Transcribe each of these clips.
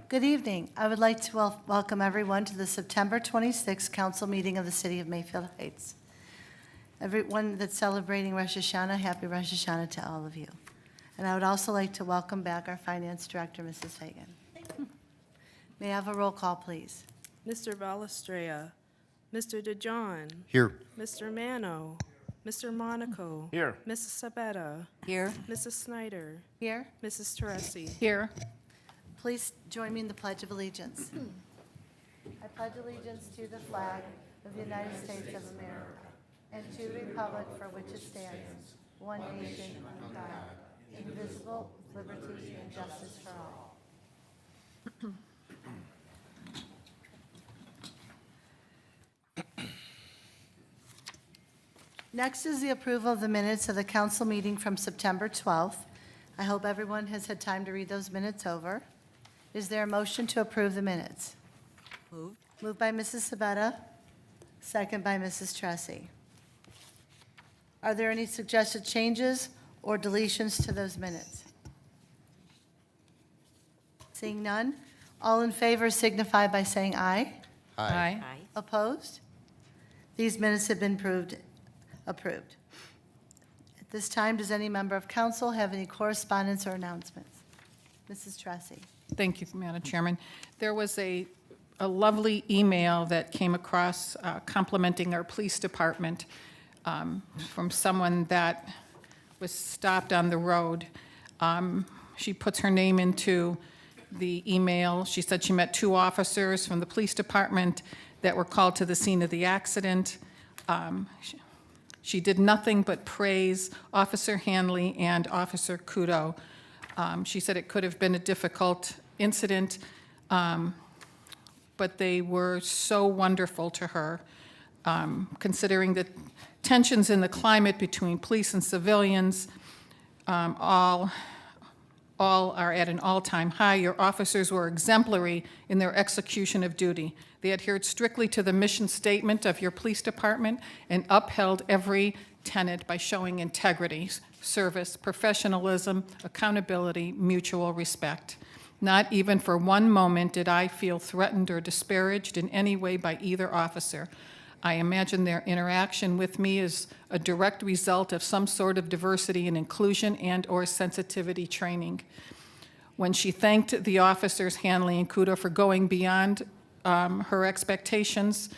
Good evening. I would like to welcome everyone to the September 26th council meeting of the City of Mayfield Heights. Everyone that's celebrating Rosh Hashanah, happy Rosh Hashanah to all of you. And I would also like to welcome back our Finance Director, Mrs. Hagan. May I have a roll call, please? Mr. Balestrea, Mr. DeJohn, Here. Mr. Mano, Mr. Monaco. Here. Mrs. Sabetta, Here. Mrs. Snyder, Here. Mrs. Teresi. Here. Please join me in the Pledge of Allegiance. I pledge allegiance to the flag of the United States of America and to the republic for which it stands, one nation, under God, indivisible, with liberty and justice for all. Next is the approval of the minutes of the council meeting from September 12th. I hope everyone has had time to read those minutes over. Is there a motion to approve the minutes? Moved. Moved by Mrs. Sabetta, second by Mrs. Teresi. Are there any suggested changes or deletions to those minutes? Seeing none, all in favor signify by saying aye. Aye. Opposed? These minutes have been approved. At this time, does any member of council have any correspondence or announcements? Mrs. Teresi. Thank you, Madam Chairman. There was a lovely email that came across complimenting our police department from someone that was stopped on the road. She puts her name into the email. She said she met 2 officers from the police department that were called to the scene of the accident. She did nothing but praise Officer Hanley and Officer Kudo. She said it could have been a difficult incident, but they were so wonderful to her, considering the tensions in the climate between police and civilians. All are at an all-time high. Your officers were exemplary in their execution of duty. They adhered strictly to the mission statement of your police department and upheld every tenet by showing integrity, service, professionalism, accountability, mutual respect. Not even for one moment did I feel threatened or disparaged in any way by either officer. I imagine their interaction with me is a direct result of some sort of diversity and inclusion and/or sensitivity training. When she thanked the officers, Hanley and Kudo, for going beyond her expectations,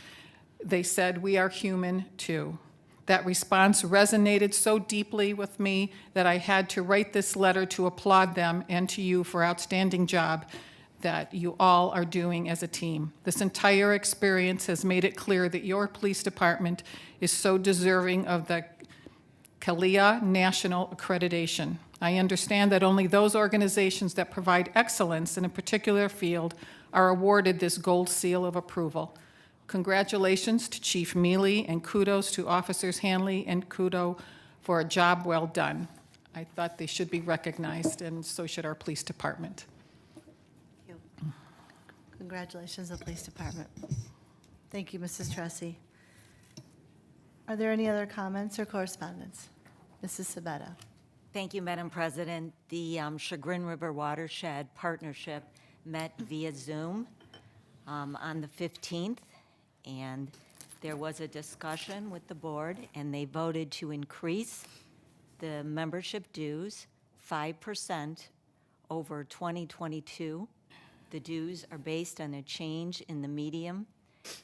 they said, "We are human too." That response resonated so deeply with me that I had to write this letter to applaud them and to you for outstanding job that you all are doing as a team. This entire experience has made it clear that your police department is so deserving of the CALIA National Accreditation. I understand that only those organizations that provide excellence in a particular field are awarded this gold seal of approval. Congratulations to Chief Mealy, and kudos to Officers Hanley and Kudo for a job well done. I thought they should be recognized, and so should our police department. Thank you. Congratulations, the police department. Thank you, Mrs. Teresi. Are there any other comments or correspondence? Mrs. Sabetta. Thank you, Madam President. The Chagrin River Watershed Partnership met via Zoom on the 15th, and there was a discussion with the board, and they voted to increase the membership dues 5% over 2022. The dues are based on a change in the medium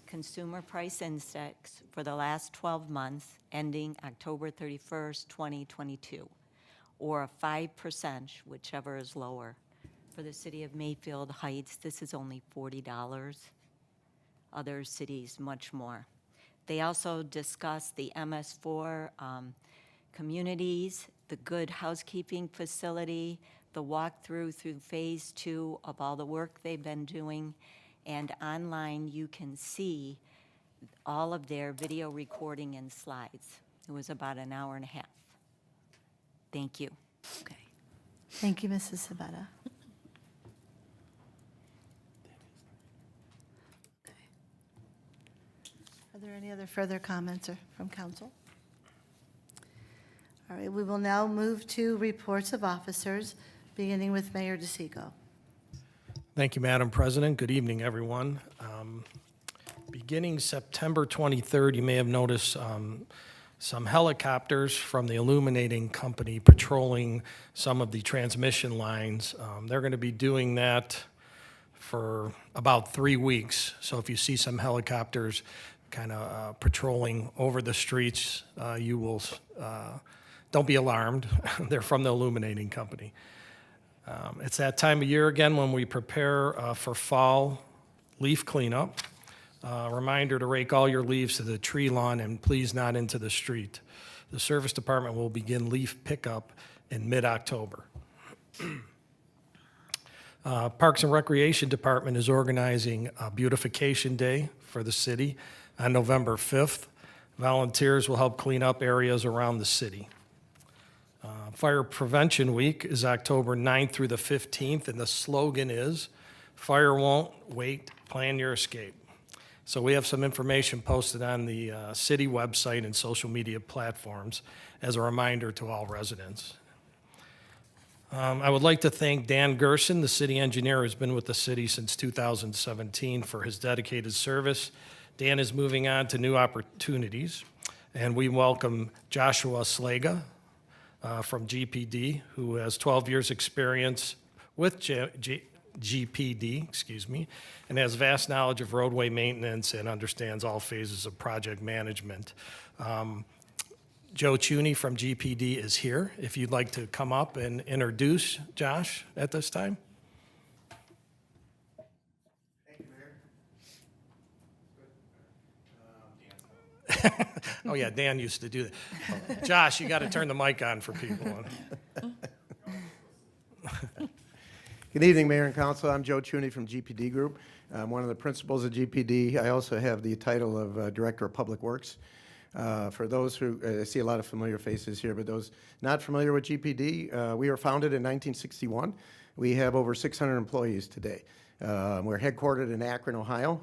consumer price index for the last 12 months ending October 31st, 2022, or a 5%, whichever is lower. For the city of Mayfield Heights, this is only $40. Other cities, much more. They also discussed the MS4 communities, the good housekeeping facility, the walkthrough through phase 2 of all the work they've been doing, and online you can see all of their video recording and slides. It was about an hour and a half. Thank you. Okay. Thank you, Mrs. Sabetta. Okay. Are there any other further comments from council? All right, we will now move to reports of officers, beginning with Mayor DeSico. Thank you, Madam President. Good evening, everyone. Beginning September 23rd, you may have noticed some helicopters from the illuminating company patrolling some of the transmission lines. They're going to be doing that for about 3 weeks. So if you see some helicopters kind of patrolling over the streets, you will, don't be alarmed. They're from the illuminating company. It's that time of year again when we prepare for fall leaf cleanup. Reminder to rake all your leaves to the tree lawn and please not into the street. The Service Department will begin leaf pickup in mid-October. Parks and Recreation Department is organizing a beautification day for the city on November 5th. Volunteers will help clean up areas around the city. Fire Prevention Week is October 9th through the 15th, and the slogan is, "Fire won't wait, plan your escape." So we have some information posted on the city website and social media platforms as a reminder to all residents. I would like to thank Dan Gerson, the city engineer who's been with the city since 2017, for his dedicated service. Dan is moving on to new opportunities, and we welcome Joshua Slaga from GPD, who has 12 years' experience with GPD, and has vast knowledge of roadway maintenance and understands all phases of project management. Joe Chuney from GPD is here. If you'd like to come up and introduce Josh at this time. Thank you, Mayor. Oh, yeah, Dan used to do that. Oh, Josh, you got to turn the mic on for people. Good evening, Mayor and Council. I'm Joe Chuney from GPD Group. I'm one of the principals of GPD. I also have the title of Director of Public Works. For those who, I see a lot of familiar faces here, but those not familiar with GPD, we were founded in 1961. We have over 600 employees today. We're headquartered in Akron, Ohio,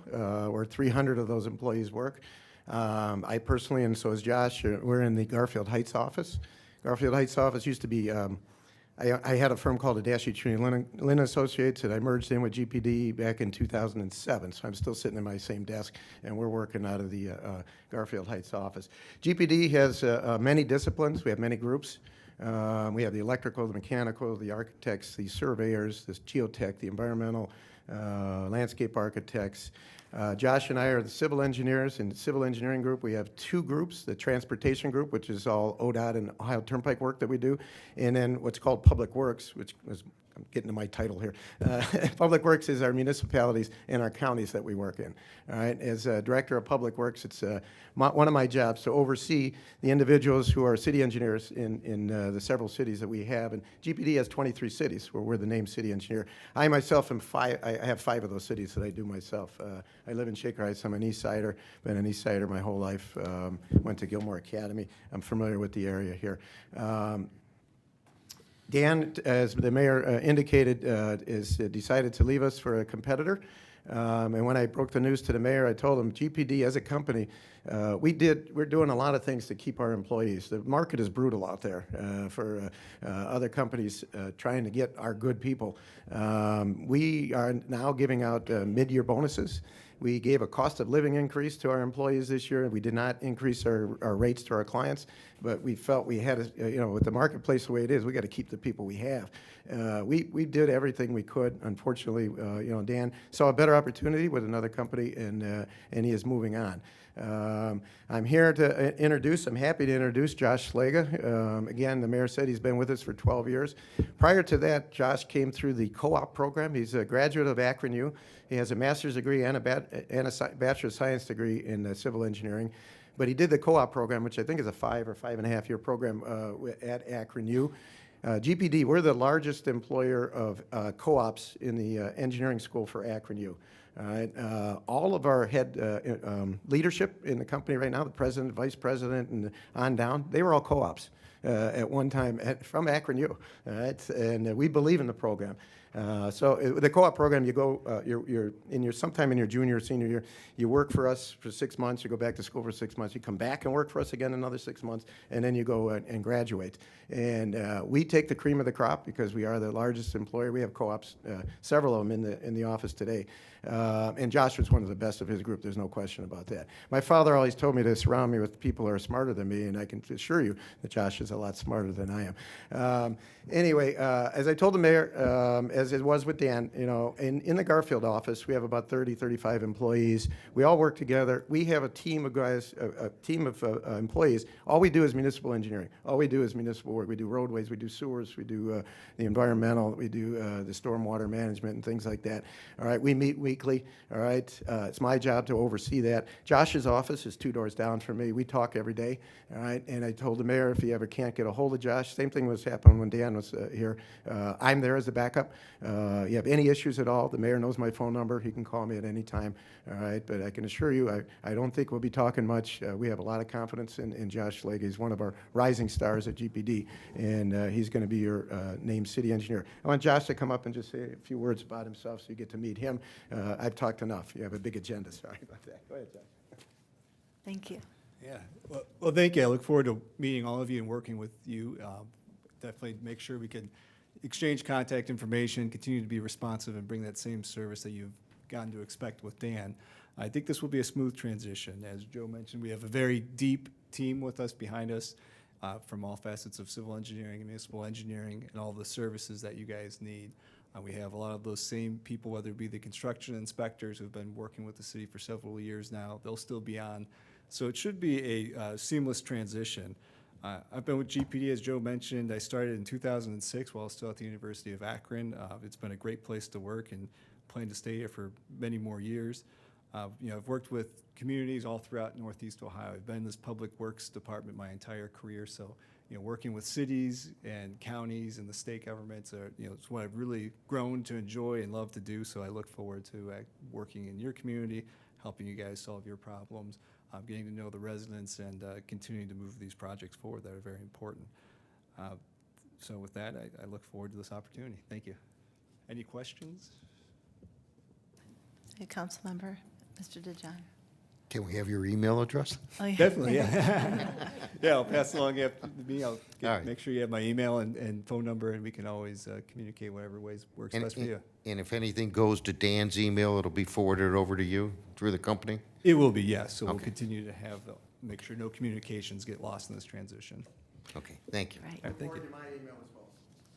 where 300 of those employees work. I personally, and so is Josh, we're in the Garfield Heights office. Garfield Heights office used to be, I had a firm called Adachi Chuney Lynn Associates, and I merged in with GPD back in 2007. So I'm still sitting at my same desk, and we're working out of the Garfield Heights office. GPD has many disciplines. We have many groups. We have the electrical, the mechanical, the architects, the surveyors, the geotech, the environmental, landscape architects. Josh and I are the civil engineers. In the civil engineering group, we have 2 groups, the transportation group, which is all ODOT and Ohio Turnpike work that we do, and then what's called Public Works, which is, I'm getting to my title here. Public Works is our municipalities and our counties that we work in. All right, as Director of Public Works, it's one of my jobs to oversee the individuals who are city engineers in the several cities that we have. And GPD has 23 cities where we're the named city engineer. I myself am I have 5 of those cities that I do myself. I live in Shaker Heights. I'm an East Sider. Been an East Sider my whole life. Went to Gilmore Academy. I'm familiar with the area here. Dan, as the mayor indicated, is decided to leave us for a competitor. And when I broke the news to the mayor, I told him, GPD as a company, we're doing a lot of things to keep our employees. The market is brutal out there for other companies trying to get our good people. We are now giving out mid-year bonuses. We gave a cost of living increase to our employees this year. We did not increase our rates to our clients, but we felt we had to, with the marketplace the way it is, we got to keep the people we have. We did everything we could. Unfortunately, Dan saw a better opportunity with another company, and he is moving on. I'm here to I'm happy to introduce Josh Slaga. Again, the mayor said he's been with us for 12 years. Prior to that, Josh came through the co-op program. He's a graduate of Akron U. He has a master's degree and a bachelor of science degree in civil engineering. But he did the co-op program, which I think is a 5 or 5.5 year program at Akron U. GPD, we're the largest employer of co-ops in the engineering school for Akron U. All right. All of our head leadership in the company right now, the president, vice president, and on down, they were all co-ops at one time from Akron U. All right. And we believe in the program. The co-op program, you go, sometime in your junior or senior year, you work for us for 6 months, you go back to school for 6 months, you come back and work for us again another 6 months, and then you go and graduate. And we take the cream of the crop because we are the largest employer. We have co-ops, several of them in the office today. And Josh was one of the best of his group, there's no question about that. My father always told me to surround me with people who are smarter than me, and I can assure you that Josh is a lot smarter than I am. Anyway, as I told the mayor, as it was with Dan, in the Garfield office, we have about 30, 35 employees. We all work together. We have a team of guys, a team of employees. All we do is municipal engineering. All we do is municipal work. We do roadways, we do sewers, we do the environmental, we do the stormwater management and things like that. All right, we meet weekly. All right, it's my job to oversee that. Josh's office is 2 doors down from me. We talk every day. All right, and I told the mayor if he ever can't get a hold of Josh, same thing was happening when Dan was here. I'm there as a backup. You have any issues at all, the mayor knows my phone number. He can call me at any time. All right, but I can assure you, I don't think we'll be talking much. We have a lot of confidence in Josh Legge. He's one of our rising stars at GPD, and he's going to be your named city engineer. I want Josh to come up and just say a few words about himself so you get to meet him. I've talked enough. You have a big agenda. Sorry about that. Go ahead, Josh. Thank you. Yeah, well, thank you. I look forward to meeting all of you and working with you. Definitely make sure we can exchange contact information, continue to be responsive, and bring that same service that you've gotten to expect with Dan. I think this will be a smooth transition. As Joe mentioned, we have a very deep team with us, behind us, from all facets of civil engineering and municipal engineering and all the services that you guys need. We have a lot of those same people, whether it be the construction inspectors who've been working with the city for several years now, they'll still be on. So it should be a seamless transition. I've been with GPD, as Joe mentioned. I started in 2006 while I was still at the University of Akron. It's been a great place to work and plan to stay here for many more years. I've worked with communities all throughout Northeast Ohio. I've been in this public works department my entire career, so working with cities and counties and the state governments it's what I've really grown to enjoy and love to do. So I look forward to working in your community, helping you guys solve your problems, getting to know the residents, and continuing to move these projects forward that are very important. So with that, I look forward to this opportunity. Thank you. Any questions? Hey, Councilmember, Mr. DeJohn. Can we have your email address? Oh, yeah. Definitely, yeah. Yeah, I'll pass along after the meeting. All right. Make sure you have my email and phone number, and we can always communicate whatever ways works best for you. And if anything goes to Dan's email, it'll be forwarded over to you through the company? It will be, yes. So we'll Okay. continue to have, make sure no communications get lost in this transition. Okay, thank you. Right, All right, thank you.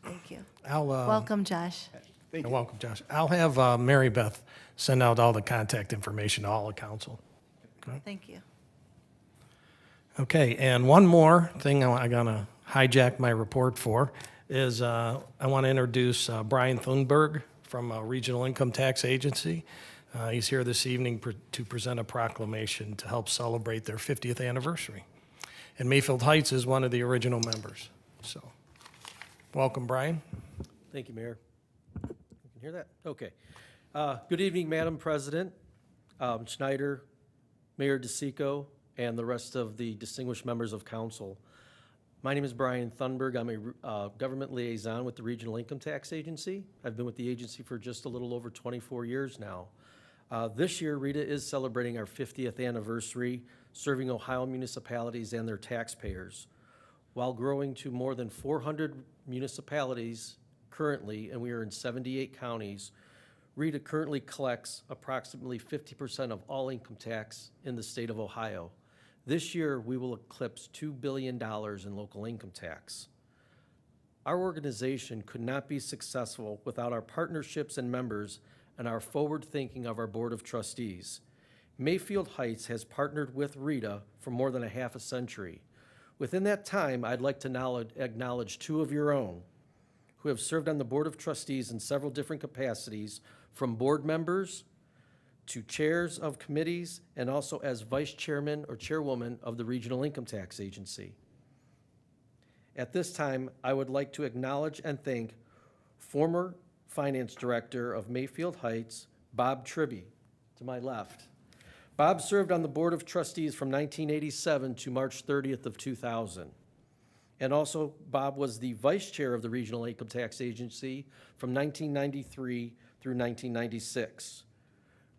thank you. I'll, Welcome, Josh. Thank you're you. welcome, Josh. I'll have Mary Beth send out all the contact information to all the council. Thank you. Okay, and one more thing I'm going to hijack my report for is I want to introduce Brian Thunberg from Regional Income Tax Agency. He's here this evening to present a proclamation to help celebrate their 50th anniversary. And Mayfield Heights is one of the original members. So, welcome, Brian. Thank you, Mayor. You can hear that? Okay. Good evening, Madam President, Schneider, Mayor DeSico, and the rest of the distinguished members of council. My name is Brian Thunberg. I'm a government liaison with the Regional Income Tax Agency. I've been with the agency for just a little over 24 years now. This year, RITA is celebrating our 50th anniversary, serving Ohio municipalities and their taxpayers. While growing to more than 400 municipalities currently, and we are in 78 counties, RITA currently collects approximately 50% of all income tax in the state of Ohio. This year, we will eclipse $2 billion in local income tax. Our organization could not be successful without our partnerships and members and our forward thinking of our Board of Trustees. Mayfield Heights has partnered with RITA for more than a half a century. Within that time, I'd like to acknowledge 2 of your own who have served on the Board of Trustees in several different capacities, from board members to chairs of committees, and also as vice chairman or chairwoman of the Regional Income Tax Agency. At this time, I would like to acknowledge and thank former Finance Director of Mayfield Heights, Bob Tribby, to my left. Bob served on the Board of Trustees from 1987 to March 30th of 2000. And also, Bob was the vice chair of the Regional Income Tax Agency from 1993 through 1996.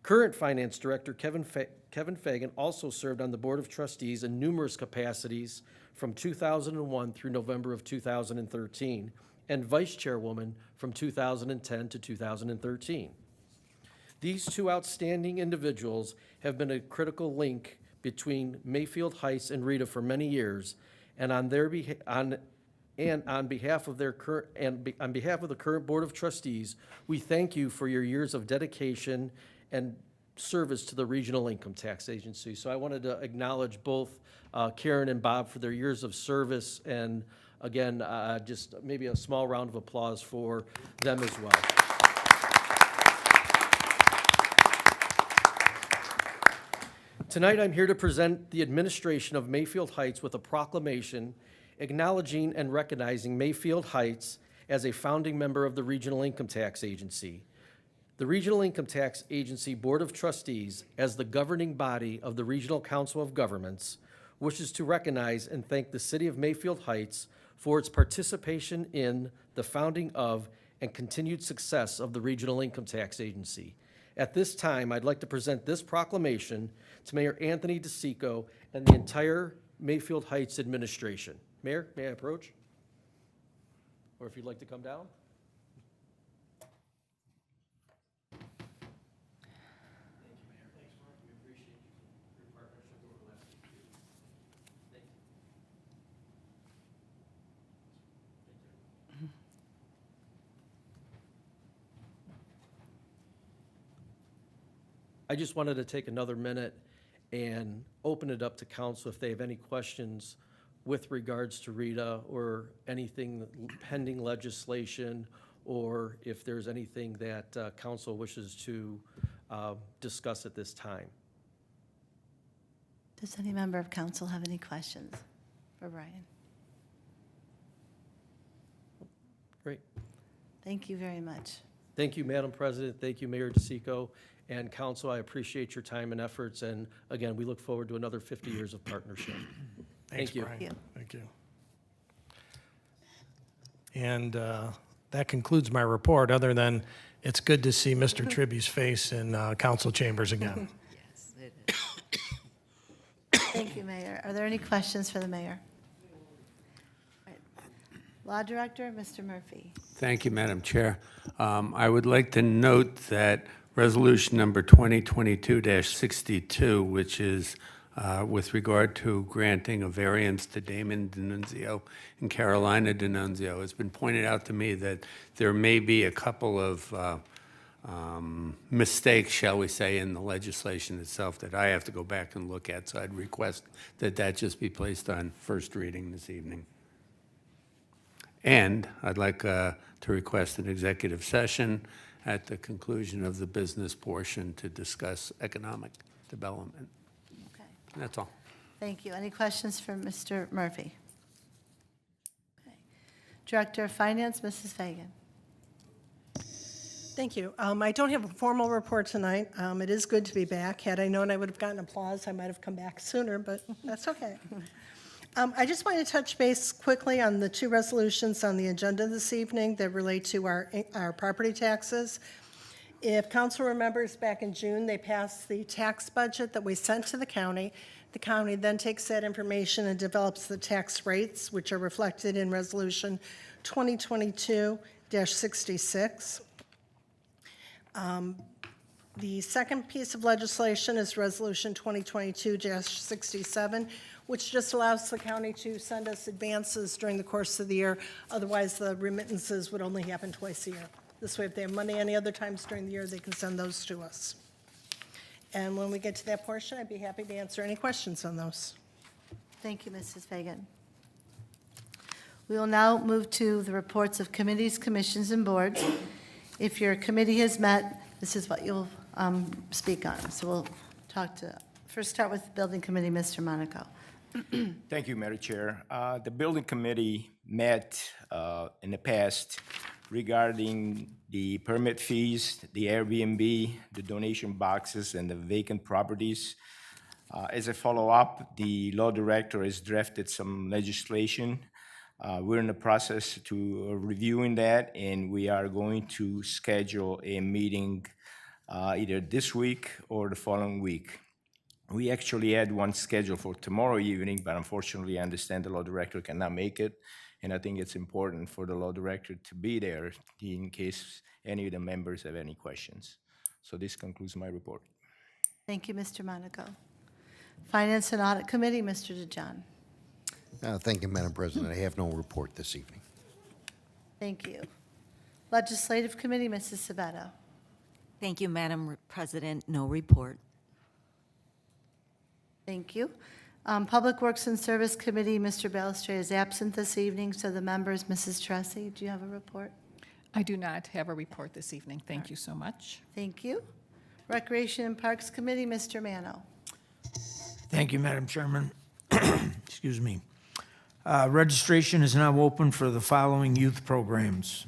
Current Finance Director Kevin Fagan also served on the Board of Trustees in numerous capacities from 2001 through November of 2013, and Vice Chairwoman from 2010 to 2013. These two outstanding individuals have been a critical link between Mayfield Heights and Rita for many years, and on behalf of the current Board of Trustees, we thank you for your years of dedication and service to the Regional Income Tax Agency. So I wanted to acknowledge both Karen and Bob for their years of service, and again, just maybe a small round of applause for them as well. Tonight, I'm here to present the administration of Mayfield Heights with a proclamation acknowledging and recognizing Mayfield Heights as a founding member of the Regional Income Tax Agency. The Regional Income Tax Agency Board of Trustees, as the governing body of the Regional Council of Governments, wishes to recognize and thank the City of Mayfield Heights for its participation in the founding of and continued success of the Regional Income Tax Agency. At this time, I'd like to present this proclamation to Mayor Anthony DeSico and the entire Mayfield Heights administration. Mayor, may I approach? Or if you'd like to come down? I just wanted to take another minute and open it up to council if they have any questions with regards to Rita or anything pending legislation, or if there's anything that council wishes to discuss at this time. Does any member of council have any questions for Brian? Great. Thank you very much. Thank you, Madam President. Thank you, Mayor DeSico. And council, I appreciate your time and efforts. And again, we look forward to another 50 years of partnership. Thanks, Thank you. Brian. Thank you. Thank you. And that concludes my report, other than it's good to see Mr. Tribby's face in council chambers again. Thank you, Mayor. Are there any questions for the mayor? All right. Law Director, Mr. Murphy. Thank you, Madam Chair. I would like to note that resolution number 2022-62, which is with regard to granting a variance to Damon D'Annunzio and Carolina D'Annunzio, it's been pointed out to me that there may be a couple of mistakes, shall we say, in the legislation itself that I have to go back and look at. So I'd request that that just be placed on first reading this evening. And I'd like to request an executive session at the conclusion of the business portion to discuss economic development. Okay. And that's all. Thank you. Any questions for Mr. Murphy? Okay. Director of Finance, Mrs. Fagan. Thank you. I don't have a formal report tonight. It is good to be back. Had I known I would have gotten applause, I might have come back sooner, but that's okay. I just want to touch base quickly on the two resolutions on the agenda this evening that relate to our property taxes. If council remembers, back in June, they passed the tax budget that we sent to the county. The county then takes that information and develops the tax rates, which are reflected in Resolution 2022-66. The second piece of legislation is Resolution 2022-67, which just allows the county to send us advances during the course of the year. Otherwise, the remittances would only happen twice a year. This way, if they have money any other times during the year, they can send those to us. And when we get to that portion, I'd be happy to answer any questions on those. Thank you, Mrs. Fagan. We will now move to the reports of committees, commissions, and boards. If your committee has met, this is what you'll speak on. So we'll first start with the Building Committee, Mr. Monaco. Thank you, Madam Chair. The Building Committee met in the past regarding the permit fees, the Airbnb, the donation boxes, and the vacant properties. As a follow-up, the law director has drafted some legislation We're in the process to reviewing that, and we are going to schedule a meeting either this week or the following week. We actually had one scheduled for tomorrow evening, but unfortunately, I understand the law director cannot make it. And I think it's important for the law director to be there in case any of the members have any questions. So this concludes my report. Thank you, Mr. Monaco. Finance and Audit Committee, Mr. DeJohn. Thank you, Madam President. I have no report this evening. Thank you. Legislative Committee, Mrs. Sabatto. Thank you, Madam President. No report. Thank you. Public Works and Service Committee, Mr. Balestre is absent this evening, so the members, Mrs. Tressi, do you have a report? I do not have a report this evening. Thank you so much. Thank you. Recreation and Parks Committee, Mr. Mano. Thank you, Madam Chairman. Excuse me. Registration is now open for the following youth programs.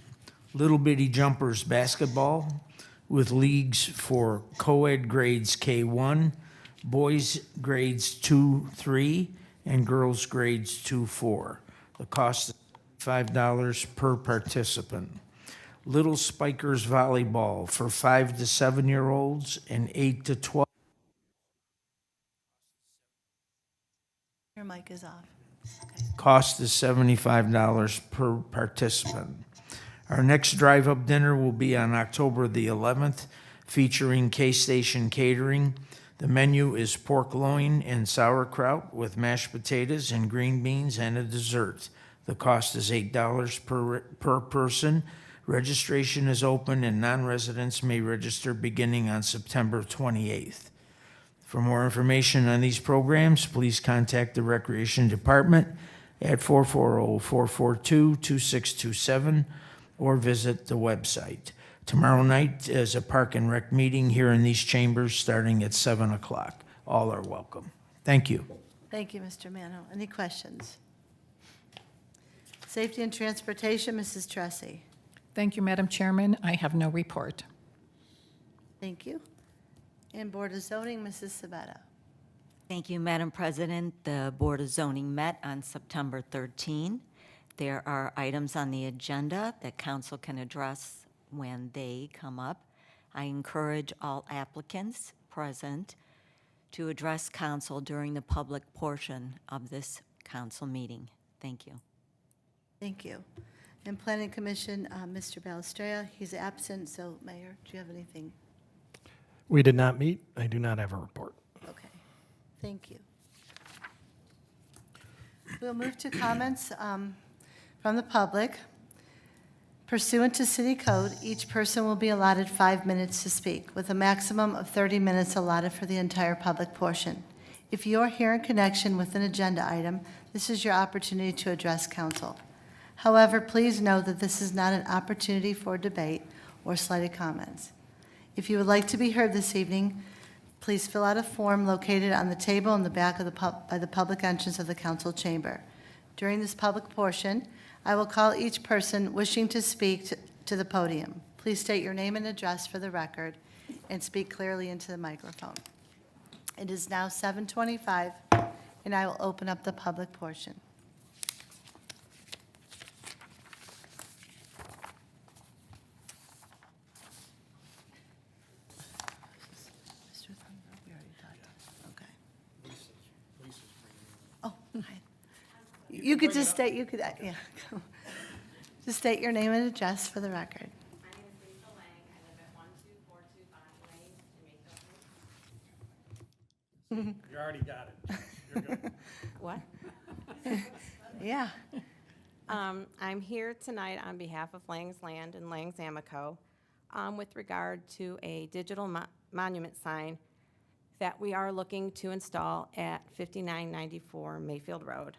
Little Bitty Jumpers Basketball with leagues for co-ed grades K1, boys grades 2-3, and girls grades 2-4. The cost is $5 per participant. Little Spikers Volleyball for 5 to 7-year-olds and 8 to 12. Your mic is off. Cost is $75 per participant. Our next drive-up dinner will be on October the 11th, featuring K-Station Catering. The menu is pork loin and sauerkraut with mashed potatoes and green beans and a dessert. The cost is $8 per person. Registration is open and non-residents may register beginning on September 28th. For more information on these programs, please contact the Recreation Department at 440-442-2627 or visit the website. Tomorrow night is a Park and Rec meeting here in these chambers starting at 7 o'clock. All are welcome. Thank you. Thank you, Mr. Mano. Any questions? Safety and Transportation, Mrs. Tressi. Thank you, Madam Chairman. I have no report. Thank you. And Board of Zoning, Mrs. Sabatto. Thank you, Madam President. The Board of Zoning met on September 13. There are items on the agenda that council can address when they come up. I encourage all applicants present to address council during the public portion of this council meeting. Thank you. Thank you. And Planning Commission, Mr. Balestrea, he's absent, so Mayor, do you have anything? We did not meet. I do not have a report. Okay, thank you. We'll move to comments from the public. Pursuant to City Code, each person will be allotted 5 minutes to speak, with a maximum of 30 minutes allotted for the entire public portion. If you are here in connection with an agenda item, this is your opportunity to address council. However, please know that this is not an opportunity for debate or slighted comments. If you would like to be heard this evening, please fill out a form located on the table in the back of by the public entrance of the council chamber. During this public portion, I will call each person wishing to speak to the podium. Please state your name and address for the record and speak clearly into the microphone. It is now 7:25, and I will open up the public portion. Mr. Thunberg, we already talked. Okay. Oh, hi. You could just state, yeah. Just state your name and address for the record. My name is Lisa Lang. I live at 12425 Lane in Mayfield. You already got it. You're good. What? Yeah. I'm here tonight on behalf of Lang's Land and Lang's Amico with regard to a digital monument sign that we are looking to install at 5994 Mayfield Road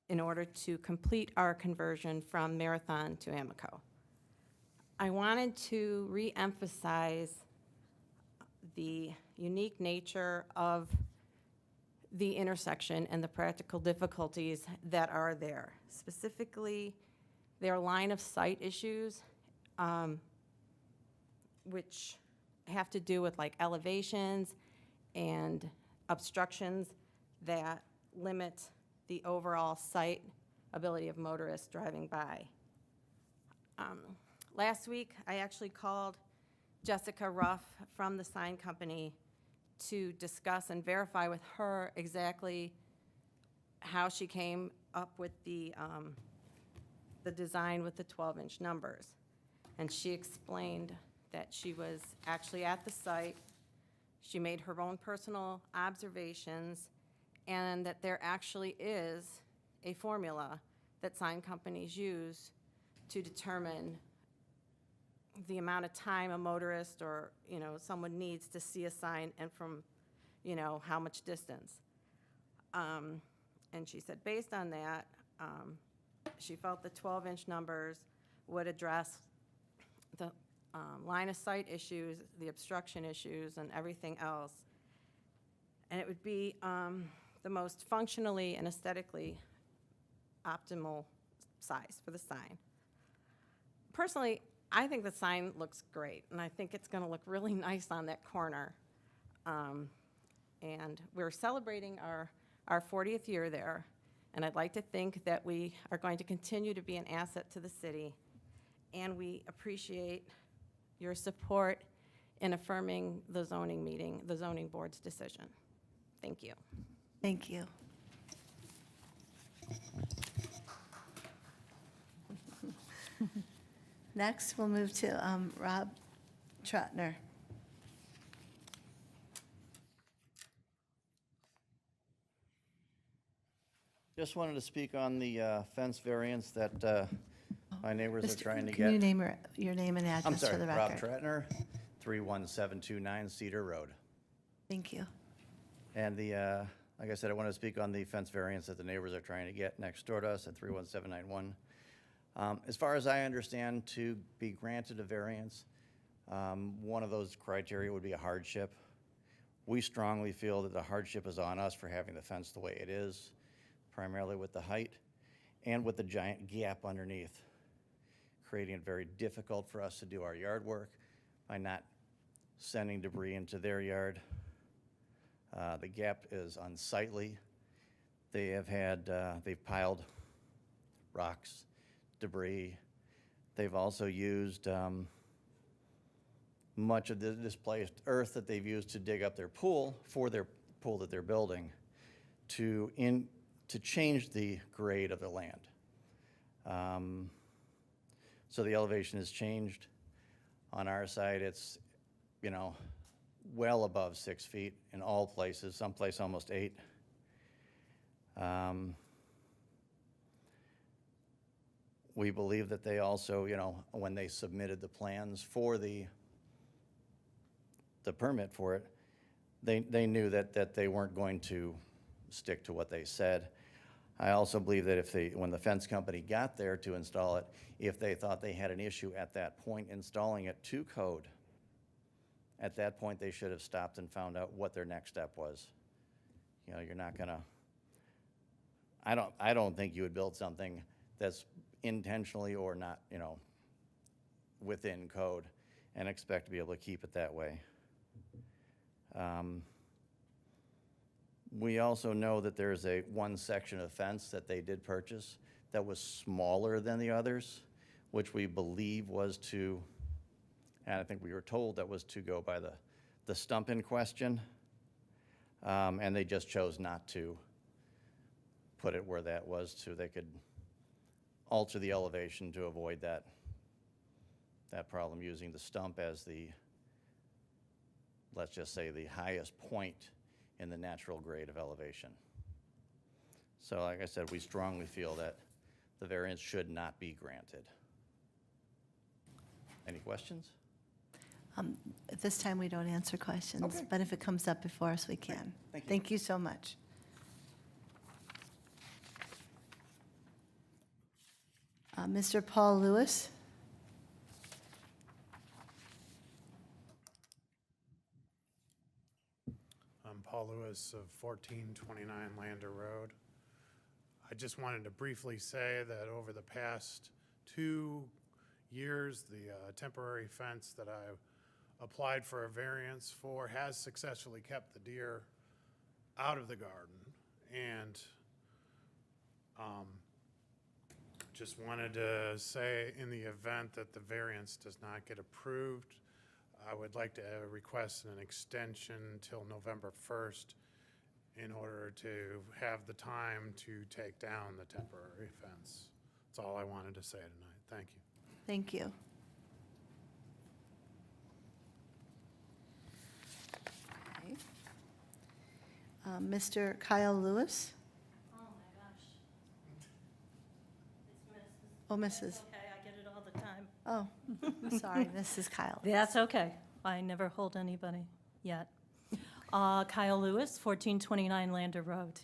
in order to complete our conversion from Marathon to Amico. I wanted to re-emphasize the unique nature of the intersection and the practical difficulties that are there. Specifically, their line of sight issues, which have to do with like elevations and obstructions that limit the overall sight ability of motorists driving by. Last week, I actually called Jessica Ruff from the sign company to discuss and verify with her exactly how she came up with the design with the 12-inch numbers. And she explained that she was actually at the site, she made her own personal observations, and that there actually is a formula that sign companies use to determine the amount of time a motorist or, someone needs to see a sign and from, how much distance. And she said, based on that, she felt the 12-inch numbers would address the line of sight issues, the obstruction issues, and everything else. And it would be the most functionally and aesthetically optimal size for the sign. Personally, I think the sign looks great, and I think it's going to look really nice on that corner. And we're celebrating our 40th year there, and I'd like to think that we are going to continue to be an asset to the city, and we appreciate your support in affirming the zoning board's decision. Thank you. Thank you. Next, we'll move to Rob Trotner. Just wanted to speak on the fence variance that my neighbors are trying to get. Can you name your name and address I'm for sorry, the Rob record? Tratner, 31729 Cedar Road. Thank you. And like I said, I want to speak on the fence variance that the neighbors are trying to get next door to us at 31791. As far as I understand, to be granted a variance, one of those criteria would be a hardship. We strongly feel that the hardship is on us for having the fence the way it is, primarily with the height and with the giant gap underneath, creating it very difficult for us to do our yard work by not sending debris into their yard. The gap is unsightly. They've piled rocks, debris. They've also used much of the displaced earth that they've used to dig up their pool for their pool that they're building to change the grade of the land. So the elevation has changed. On our side, it's, well above 6 feet in all places, someplace almost 8. We believe that they also, when they submitted the plans for the permit for it, they knew that they weren't going to stick to what they said. I also believe that when the fence company got there to install it, if they thought they had an issue at that point installing it to code, at that point they should have stopped and found out what their next step was. You're not gonna, I don't think you would build something that's intentionally or not, within code and expect to be able to keep it that way. We also know that there's one section of fence that they did purchase that was smaller than the others, which we believe was to, and I think we were told that was to go by the stump in question, and they just chose not to put it where that was so they could alter the elevation to avoid that problem, using the stump as let's just say the highest point in the natural grade of elevation. So like I said, we strongly feel that the variance should not be granted. Any questions? At this time, we don't answer questions, Okay. but if it comes up before us, we can. Thank you. Thank you so much. Mr. Paul Lewis? I'm Paul Lewis of 1429 Lander Road. I just wanted to briefly say that over the past 2 years, the temporary fence that I applied for a variance for has successfully kept the deer out of the garden. And Just wanted to say, in the event that the variance does not get approved, I would like to request an extension till November 1st in order to have the time to take down the temporary fence. That's all I wanted to say tonight. Thank you. Thank you. Okay. Mr. Kyle Lewis? Oh, my gosh. It's Mrs. Oh, Mrs. Okay, I get it all the time. Oh, sorry, Mrs. Kyle. That's okay. I never hold anybody yet. Kyle Lewis, 1429 Lander Road.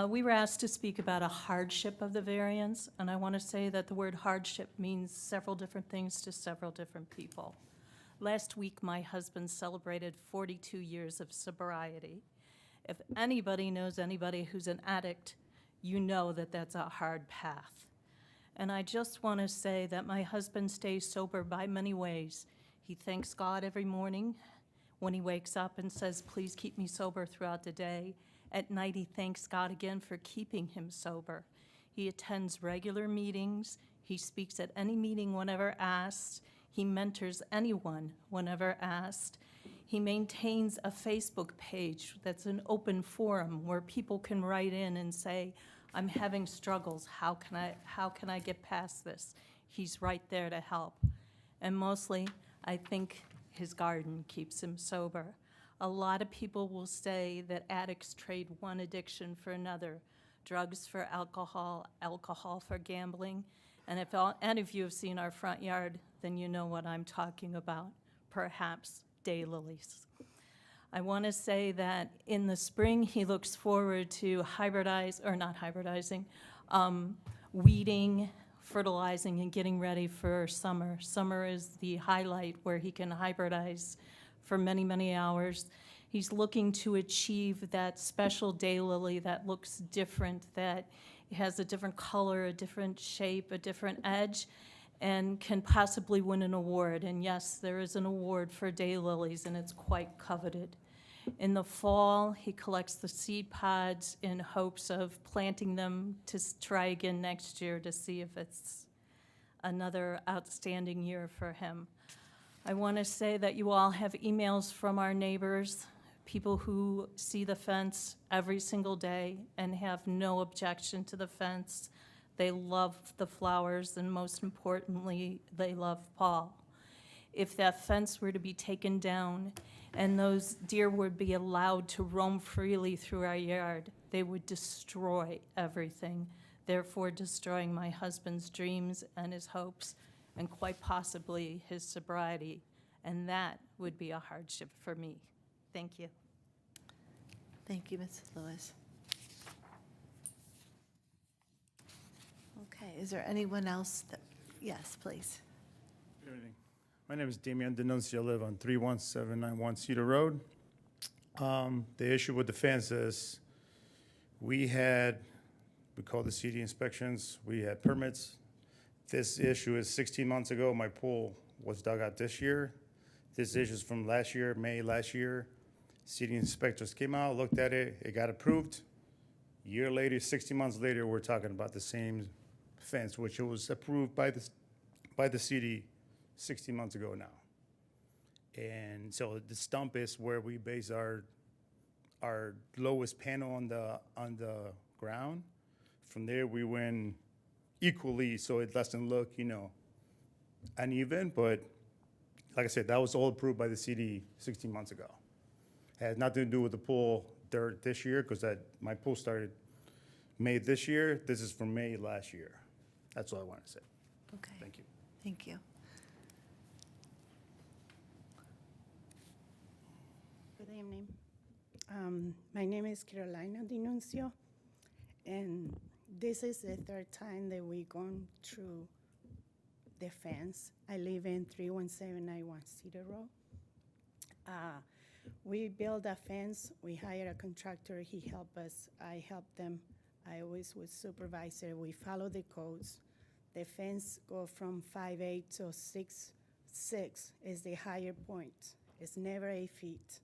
We were asked to speak about a hardship of the variance, and I want to say that the word hardship means several different things to several different people. Last week, my husband celebrated 42 years of sobriety. If anybody knows anybody who's an addict, you know that that's a hard path. And I just want to say that my husband stays sober by many ways. He thanks God every morning when he wakes up and says, please keep me sober throughout the day. At night, he thanks God again for keeping him sober. He attends regular meetings. He speaks at any meeting whenever asked. He mentors anyone whenever asked. He maintains a Facebook page that's an open forum where people can write in and say, I'm having struggles. How can I get past this? He's right there to help. And mostly, I think his garden keeps him sober. A lot of people will say that addicts trade one addiction for another, drugs for alcohol, alcohol for gambling. And if any of you have seen our front yard, then you know what I'm talking about, perhaps daylilies. I want to say that in the spring, he looks forward to weeding, fertilizing, and getting ready for summer. Summer is the highlight where he can hybridize for many, many hours. He's looking to achieve that special daylily that looks different, that has a different color, a different shape, a different edge, and can possibly win an award. And yes, there is an award for daylilies, and it's quite coveted. In the fall, he collects the seed pods in hopes of planting them to try again next year to see if it's another outstanding year for him. I want to say that you all have emails from our neighbors, people who see the fence every single day and have no objection to the fence. They love the flowers, and most importantly, they love Paul. If that fence were to be taken down and those deer would be allowed to roam freely through our yard, they would destroy everything, therefore destroying my husband's dreams and his hopes, and quite possibly his sobriety. And that would be a hardship for me. Thank you. Thank you, Mrs. Lewis. Okay, is there anyone else that, yes, please. Good evening. My name is Damian Denuncio. I live on 31791 Cedar Road. The issue with the fence is we call the CD inspections, we had permits. This issue is 16 months ago. My pool was dug out this year. This issue is from last year, May last year. CD inspectors came out, looked at it, it got approved. Year later, 60 months later, we're talking about the same fence, which was approved by the CD 60 months ago now. And so the stump is where we base our lowest panel on the ground. From there, we went equally, so it doesn't look, uneven. But like I said, that was all approved by the CD 16 months ago. It had nothing to do with the pool dirt this year, because my pool started May this year. This is from May last year. That's all I want to say. Okay. Thank you. Thank you. Good evening. My name is Carolina Denuncio, and this is the third time that we've gone through the fence. I live in 31791 Cedar Road. We built a fence. We hired a contractor. He helped us. I helped them. I always was supervisor. We follow the codes. The fence go from 5'8" to 6'6" is the higher point. It's never 8 feet.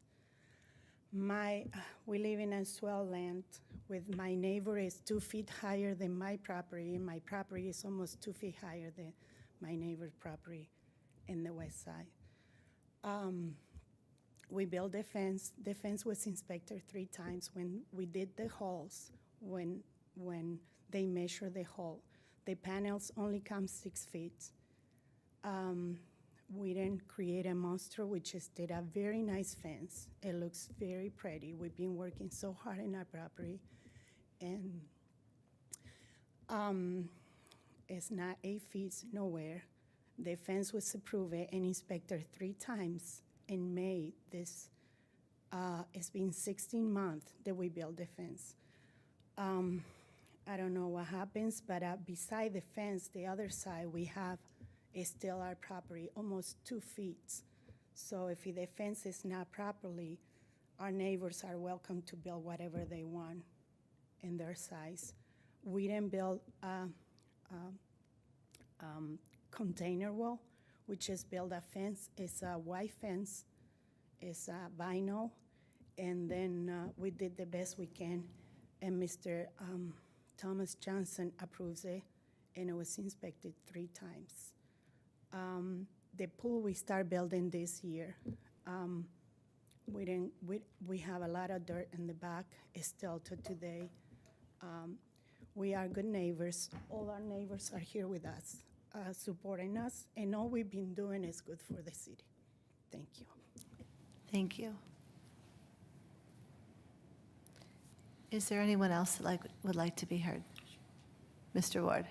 We live in a swell land with my neighbor is 2 feet higher than my property, and my property is almost 2 feet higher than my neighbor's property in the west side. We built a fence. The fence was inspected 3 times. When we did the holes, when they measured the hole, the panels only come 6 feet. We didn't create a monster. We just did a very nice fence. It looks very pretty. We've been working so hard in our property, and it's not 8 feet nowhere. The fence was approved and inspected 3 times in May. It's been 16 months that we built the fence. I don't know what happens, but beside the fence, the other side we have is still our property, almost 2 feet. So if the fence is not properly, our neighbors are welcome to build whatever they want in their size. We didn't build a container wall. We just built a fence. It's a white fence. It's vinyl. And then we did the best we can. And Mr. Thomas Johnson approves it, and it was inspected 3 times. The pool we start building this year. We have a lot of dirt in the back. It's still to today. We are good neighbors. All our neighbors are here with us, supporting us, and all we've been doing is good for the city. Thank you. Thank you. Is there anyone else that would like to be heard? Mr. Ward.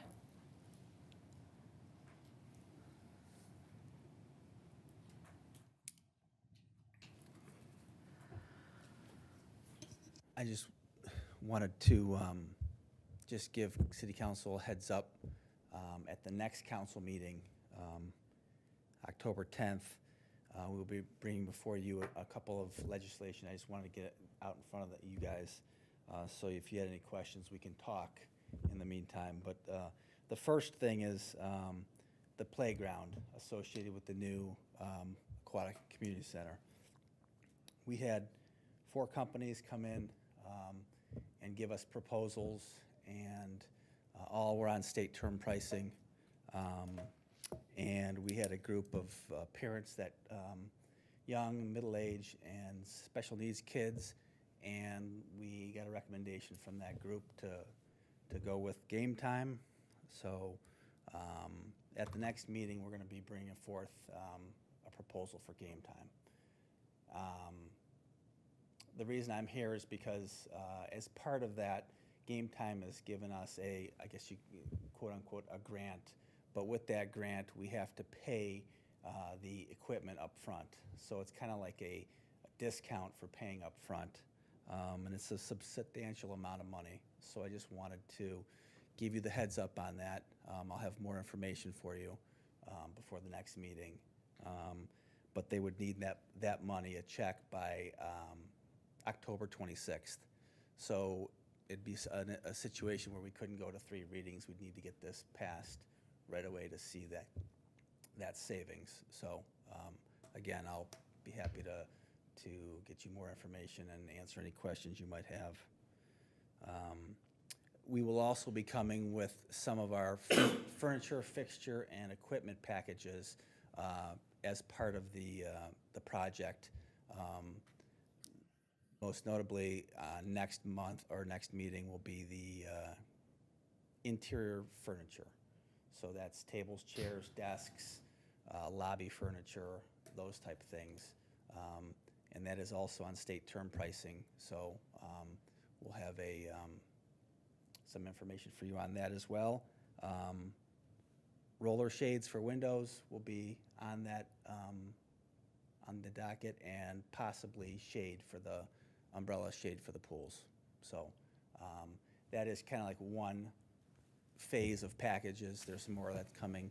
I just wanted to just give City Council a heads up. At the next council meeting, October 10th, we'll be bringing before you a couple of legislation. I just wanted to get it out in front of you guys. So if you had any questions, we can talk in the meantime. But the first thing is the playground associated with the new aquatic community center. We had 4 companies come in and give us proposals, and all were on state term pricing. And we had a group of parents that young, middle-aged, and special needs kids, and we got a recommendation from that group to go with game time. So at the next meeting, we're going to be bringing forth a proposal for game time. The reason I'm here is because as part of that, Game Time has given us I guess you quote-unquote, a grant. But with that grant, we have to pay the equipment up front. So it's kind of like a discount for paying up front. And it's a substantial amount of money. So I just wanted to give you the heads up on that. I'll have more information for you before the next meeting. But they would need that money, a check, by October 26th. So it'd be a situation where we couldn't go to 3 readings. We'd need to get this passed right away to see that savings. So again, I'll be happy to get you more information and answer any questions you might have. We will also be coming with some of our furniture, fixture, and equipment packages as part of the project. Most notably, next month or next meeting will be the interior furniture. So that's tables, chairs, desks, lobby furniture, those type of things. And that is also on state term pricing. So we'll have some information for you on that as well. Roller shades for windows will be on that on the docket, and possibly shade for the umbrella shade for the pools. So that is kind of like one phase of packages. There's more that's coming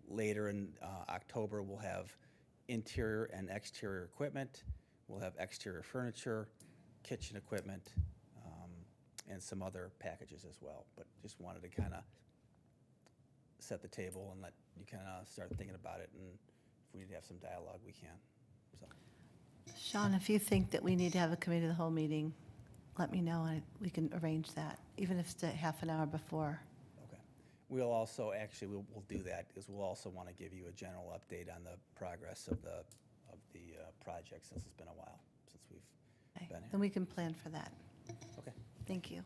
later in October. We'll have interior and exterior equipment. We'll have exterior furniture, kitchen equipment, and some other packages as well. But just wanted to kind of set the table and let you kind of start thinking about it. And if we need to have some dialogue, we can. So. Sean, if you think that we need to have a committee of the whole meeting, let me know, and we can arrange that, even if it's a half an hour before. Okay. We'll also, actually, we'll do that, because we'll also want to give you a general update on the progress of the project, since it's been a while since we've Okay, been here. then we can plan for that. Okay. Thank you.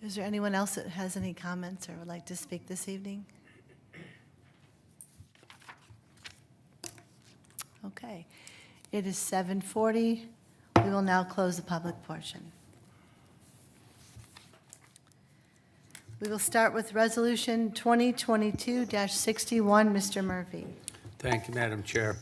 Is there anyone else that has any comments or would like to speak this evening? Okay. It is 7:40. We will now close the public portion. We will start with Resolution 2022-61. Mr. Murphy. Thank you, Madam Chair.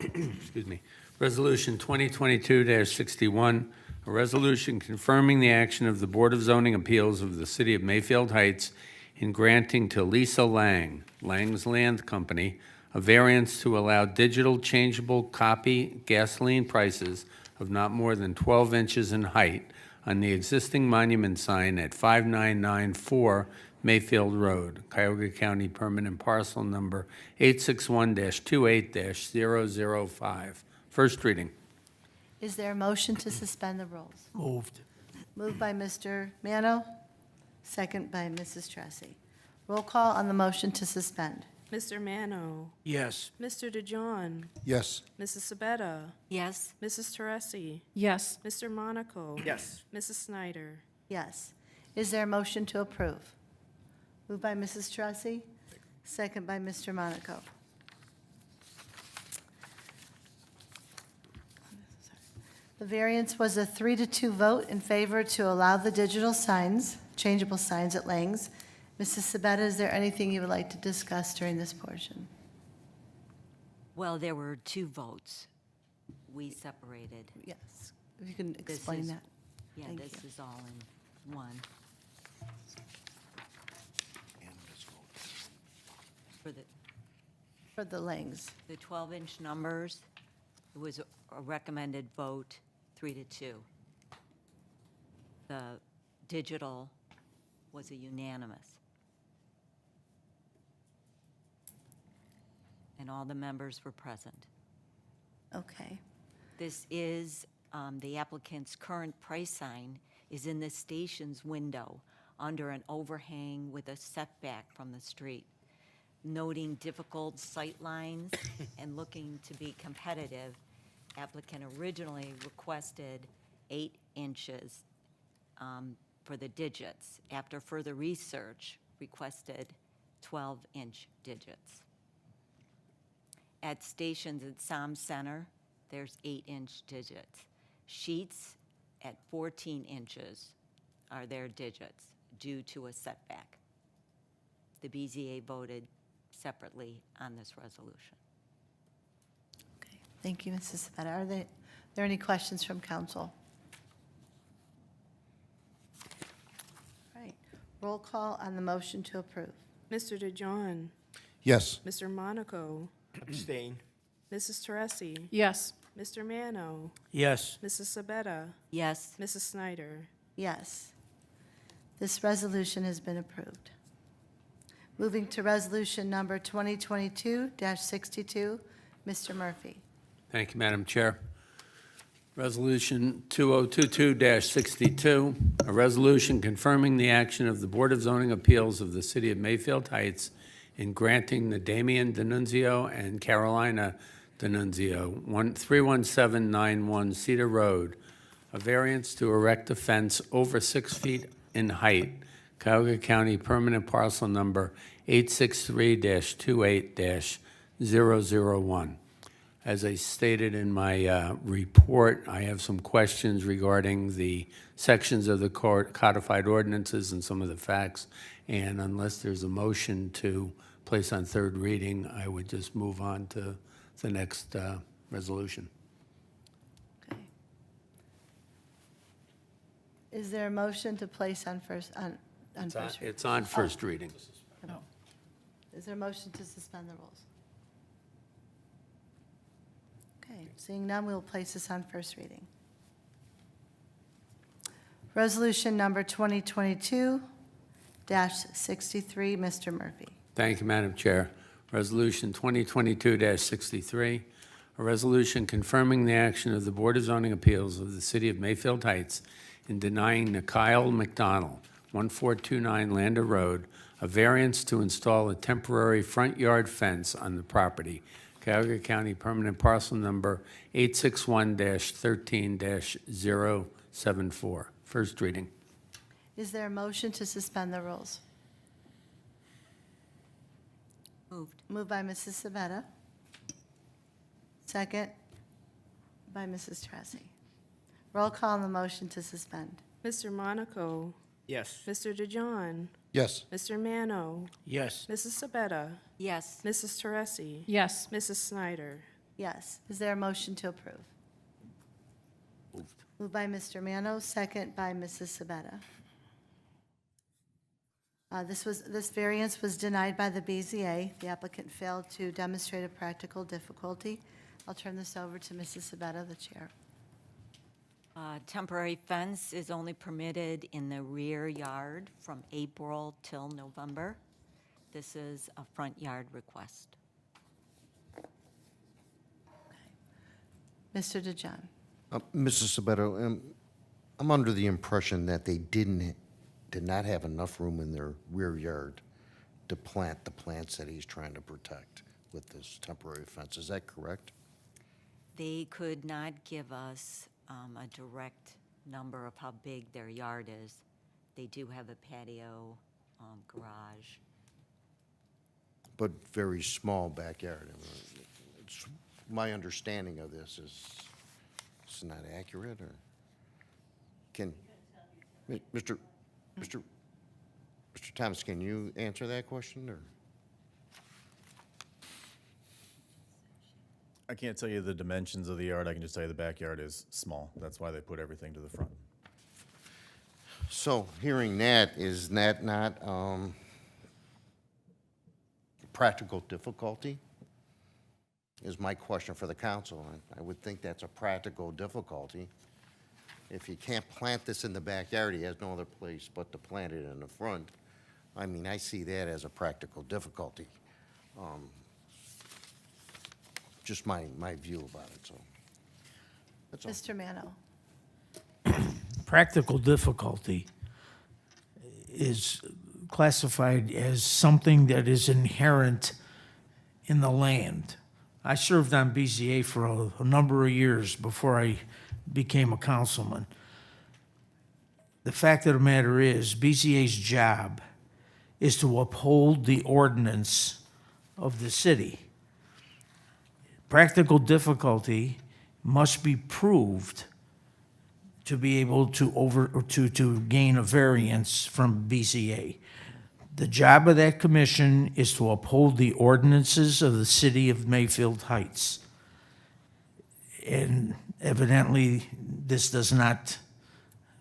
Excuse me. Resolution 2022-61, a resolution confirming the action of the Board of Zoning Appeals of the City of Mayfield Heights in granting to Lisa Lang, Lang's Land Company, a variance to allow digital changeable copy gasoline prices of not more than 12 inches in height on the existing monument sign at 5994 Mayfield Road, Cuyahoga County, permanent parcel number 861-28-005. First reading. Is there a motion to suspend the rules? Moved. Moved by Mr. Mano, second by Mrs. Tressi. Roll call on the motion to suspend. Mr. Mano. Yes. Mr. DeJohn. Yes. Mrs. Sabetta. Yes. Mrs. Teresi. Yes. Mr. Monaco. Yes. Mrs. Snyder. Yes. Is there a motion to approve? Moved by Mrs. Tressi, second by Mr. Monaco. The variance was a 3-2 vote in favor to allow the digital signs, changeable signs at Lang's. Mrs. Sabetta, is there anything you would like to discuss during this portion? Well, there were 2 votes. We separated. Yes, if you can This explain is- that. Yeah, Thank this you. is all in one. For For the Langs. the 12-inch numbers, it was a recommended vote, 3-2. The digital was a unanimous. And all the members were present. Okay. This is, the applicant's current price sign is in the station's window under an overhang with a setback from the street. Noting difficult sight lines and looking to be competitive, applicant originally requested 8 inches for the digits. After further research, requested 12-inch digits. At stations at Som Center, there's 8-inch digits. Sheets at 14 inches are their digits due to a setback. The BZA voted separately on this resolution. Okay. Thank you, Mrs. Sabetta. Are there any questions from council? All right. Roll call on the motion to approve. Mr. DeJohn. Yes. Mr. Monaco. Abstain. Mrs. Teresi. Yes. Mr. Mano. Yes. Mrs. Sabetta. Yes. Mrs. Snyder. Yes. This resolution has been approved. Moving to resolution number 2022-62, Mr. Murphy. Thank you, Madam Chair. Resolution 2022-62, a resolution confirming the action of the Board of Zoning Appeals of the City of Mayfield Heights in granting the Damian D'Annunzio and Carolina D'Annunzio, 31791 Cedar Road, a variance to erect a fence over 6 feet in height, Cuyahoga County, permanent parcel number 863-28-001. As I stated in my report, I have some questions regarding the sections of the codified ordinances and some of the facts, and unless there's a motion to place on third reading, I would just move on to the next resolution. Okay. Is there a motion to place on first, on first reading? It's on first reading. Is there a motion to suspend the rules? Okay, seeing none, we will place this on first reading. Resolution number 2022-63, Mr. Murphy. Thank you, Madam Chair. Resolution 2022-63, a resolution confirming the action of the Board of Zoning Appeals of the City of Mayfield Heights in denying Kyle McDonald, 1429 Lander Road, a variance to install a temporary front yard fence on the property, Cuyahoga County Permanent Parcel Number 861-13-074. First reading. Is there a motion to suspend the rules? Moved. Moved by Mrs. Sabetta. Second by Mrs. Tracy. Roll call on the motion to suspend. Mr. Monaco, Yes. Mr. DeJohn, Yes. Mr. Mano, Yes. Mrs. Sabetta, Yes. Mrs. Teresi, Yes. Mrs. Snyder. Yes. Is there a motion to approve? Moved by Mr. Mano, second by Mrs. Sabetta. This variance was denied by the BZA. The applicant failed to demonstrate a practical difficulty. I'll turn this over to Mrs. Sabetta, the chair. Temporary fence is only permitted in the rear yard from April till November. This is a front yard request. Mr. DeJohn. Mrs. Sabeto, I'm under the impression that they did not have enough room in their rear yard to plant the plants that he's trying to protect with this temporary fence. Is that correct? They could not give us a direct number of how big their yard is. They do have a patio, garage. But very small backyard. I mean, it's my understanding of this is it's not accurate, or can Mr. Thomas, can you answer that question, or? I can't tell you the dimensions of the yard. I can just tell you the backyard is small. That's why they put everything to the front. So, hearing that, is that not practical difficulty? Is my question for the council. I would think that's a practical difficulty. If he can't plant this in the backyard, he has no other place but to plant it in the front. I mean, I see that as a practical difficulty. Just my view about it, so. That's all. Mr. Mano. Practical difficulty is classified as something that is inherent in the land. I served on BZA for a number of years before I became a councilman. The fact of the matter is, BZA's job is to uphold the ordinance of the city. Practical difficulty must be proved to be able to gain a variance from BZA. The job of that commission is to uphold the ordinances of the city of Mayfield Heights. And evidently, this does not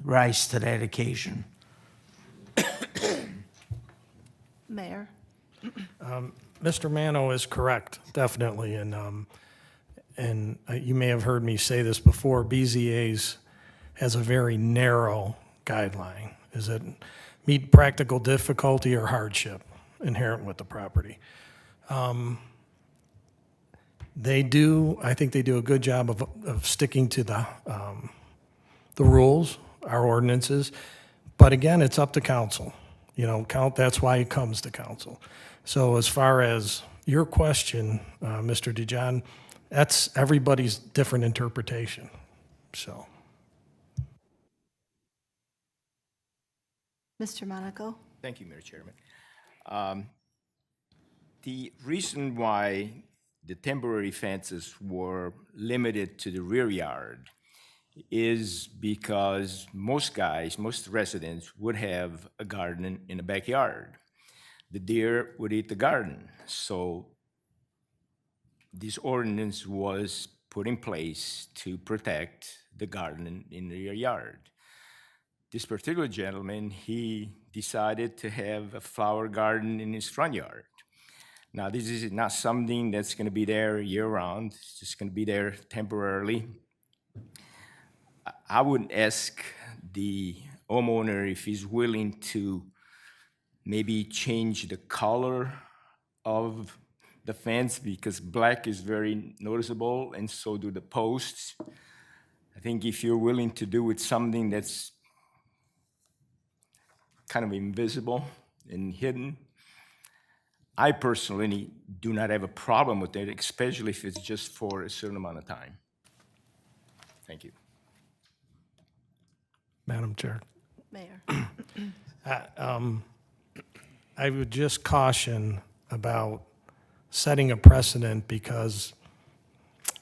rise to that occasion. Mayor. Mr. Mano is correct, definitely, and you may have heard me say this before, BZA's has a very narrow guideline. Is it meet practical difficulty or hardship inherent with the property? I think they do a good job of sticking to the rules, our ordinances, but again, it's up to council. You know, that's why it comes to council. So as far as your question, Mr. DeJohn, that's everybody's different interpretation, so. Mr. Monaco. Thank you, Mr. Chairman. The reason why the temporary fences were limited to the rear yard is because most residents would have a garden in the backyard. The deer would eat the garden. So this ordinance was put in place to protect the garden in the rear yard. This particular gentleman, he decided to have a flower garden in his front yard. Now, this is not something that's going to be there year-round. It's just going to be there temporarily. I would ask the homeowner if he's willing to maybe change the color of the fence because black is very noticeable and so do the posts. I think if you're willing to do with something that's kind of invisible and hidden, I personally do not have a problem with it, especially if it's just for a certain amount of time. Thank you. Madam Chair. Mayor. I would just caution about setting a precedent because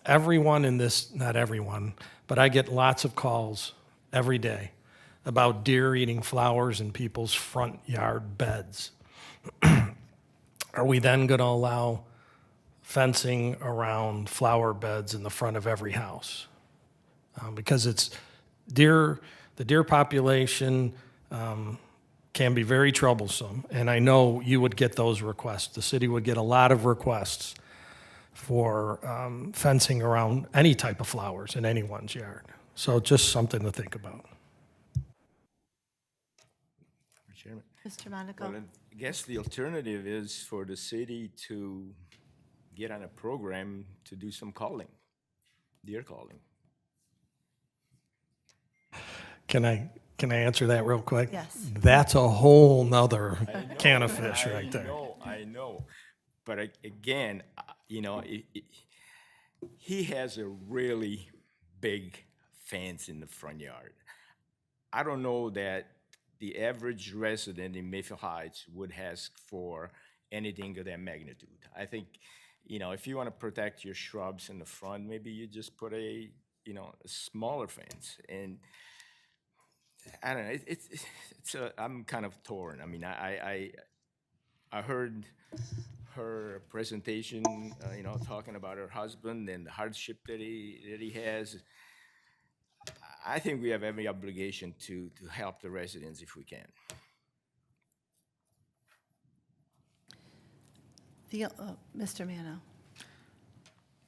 everyone in this, not everyone, but I get lots of calls every day about deer eating flowers in people's front yard beds. Are we then going to allow fencing around flower beds in the front of every house? Because it's the deer population can be very troublesome, and I know you would get those requests. The city would get a lot of requests for fencing around any type of flowers in anyone's yard. So just something to think about. Chairman. Mr. Monaco? Well, I guess the alternative is for the city to get on a program to do some calling, deer calling. Can I answer that real quick? Yes. That's a whole nother can of fish right there. I know. But again, you know, he has a really big fence in the front yard. I don't know that the average resident in Mayfield Heights would ask for anything of that magnitude. I think, you know, if you want to protect your shrubs in the front, maybe you just put a smaller fence. And I don't know, I'm kind of torn. I mean, I heard her presentation, talking about her husband and the hardship that he has. I think we have every obligation to help the residents if we can. Mr. Mano?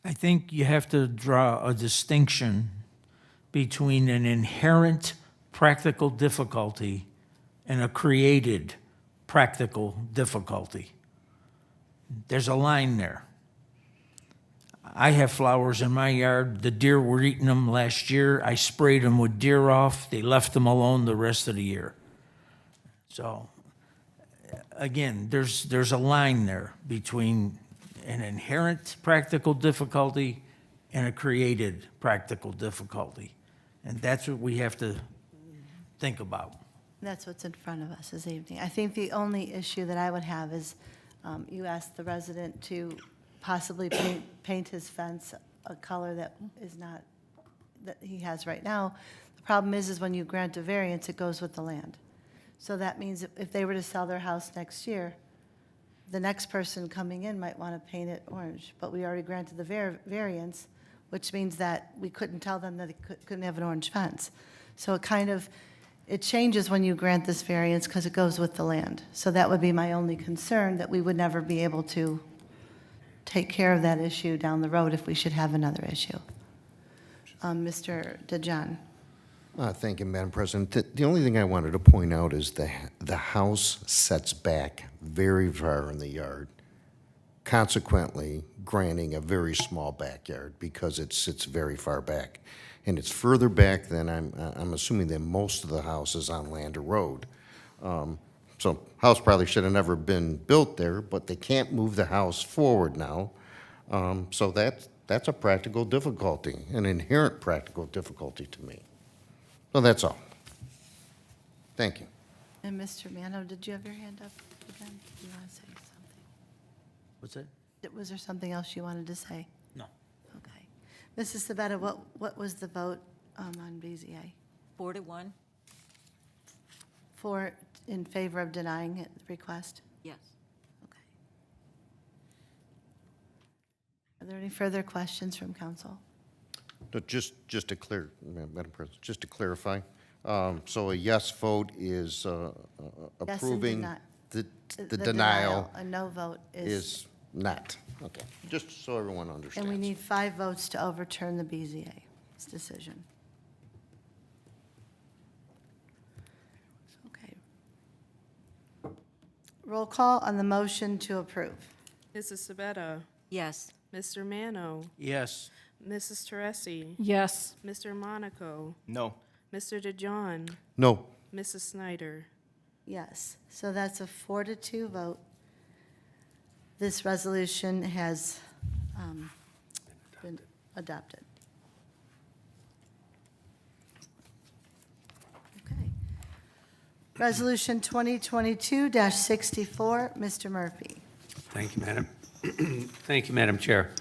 I think you have to draw a distinction between an inherent practical difficulty and a created practical difficulty. There's a line there. I have flowers in my yard. The deer were eating them last year. I sprayed them with deer off. They left them alone the rest of the year. So, again, there's a line there between an inherent practical difficulty and a created practical difficulty. And that's what we have to think about. That's what's in front of us this evening. I think the only issue that I would have is you asked the resident to possibly paint his fence a color that is not, that he has right now. The problem is when you grant a variance, it goes with the land. So that means if they were to sell their house next year, the next person coming in might want to paint it orange, but we already granted the variance, which means that we couldn't tell them that they couldn't have an orange fence. So it changes when you grant this variance because it goes with the land. So that would be my only concern, that we would never be able to take care of that issue down the road if we should have another issue. Mr. DeJohn. Thank you, Madam President. The only thing I wanted to point out is the house sets back very far in the yard, consequently granting a very small backyard because it sits very far back. And it's further back than I'm assuming than most of the houses on Lander Road. So house probably should have never been built there, but they can't move the house forward now. So that's a practical difficulty, an inherent practical difficulty to me. So that's all. Thank you. And Mr. Mano, did you have your hand up again? Do you want to say something? What's that? Was there something else you wanted to say? No. Okay. Mrs. Sabetta, what was the vote on BZA? 4-1? 4 in favor of denying the request? Yes. Okay. Are there any further questions from council? No, just to clear, Madam President, just to clarify, so a yes vote is approving the denial. A no vote Is not. Okay, just so everyone understands. And we need 5 votes to overturn the BZA's decision. Okay. Roll call on the motion to approve. Mrs. Sabetta? Yes. Mr. Mano? Yes. Mrs. Teresi? Yes. Mr. Monaco? No. Mr. DeJohn? No. Mrs. Snyder? Yes, so that's a 4-2 vote. This resolution has been adopted. Okay. Resolution 2022-64, Mr. Murphy. Thank you, Madam. Thank you, Madam Chair.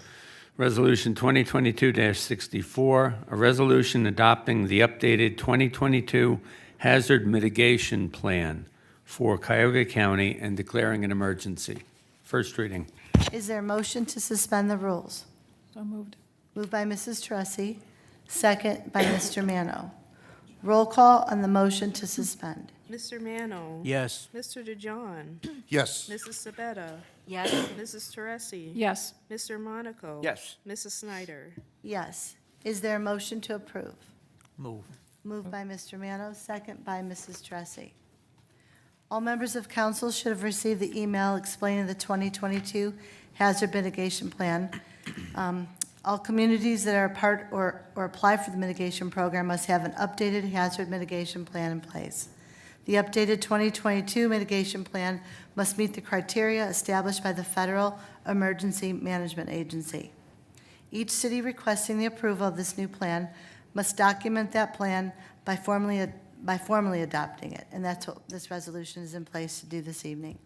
Resolution 2022-64, a resolution adopting the updated 2022 Hazard Mitigation Plan for Cuyahoga County and declaring an emergency. First reading. Is there a motion to suspend the rules? So moved. Moved by Mrs. Teresi, second by Mr. Mano. Roll call on the motion to suspend. Mr. Mano? Yes. Mr. DeJohn? Yes. Mrs. Sabetta? Yes. Mrs. Teresi? Yes. Mr. Monaco? Yes. Mrs. Snyder? Yes. Is there a motion to approve? Move. Moved by Mr. Mano, second by Mrs. Teresi. All members of council should have received the email explaining the 2022 Hazard Mitigation Plan. All communities that are a part or apply for the mitigation program must have an updated hazard mitigation plan in place. The updated 2022 mitigation plan must meet the criteria established by the Federal Emergency Management Agency. Each city requesting the approval of this new plan must document that plan by formally adopting it, and that's what this resolution is in place to do this evening.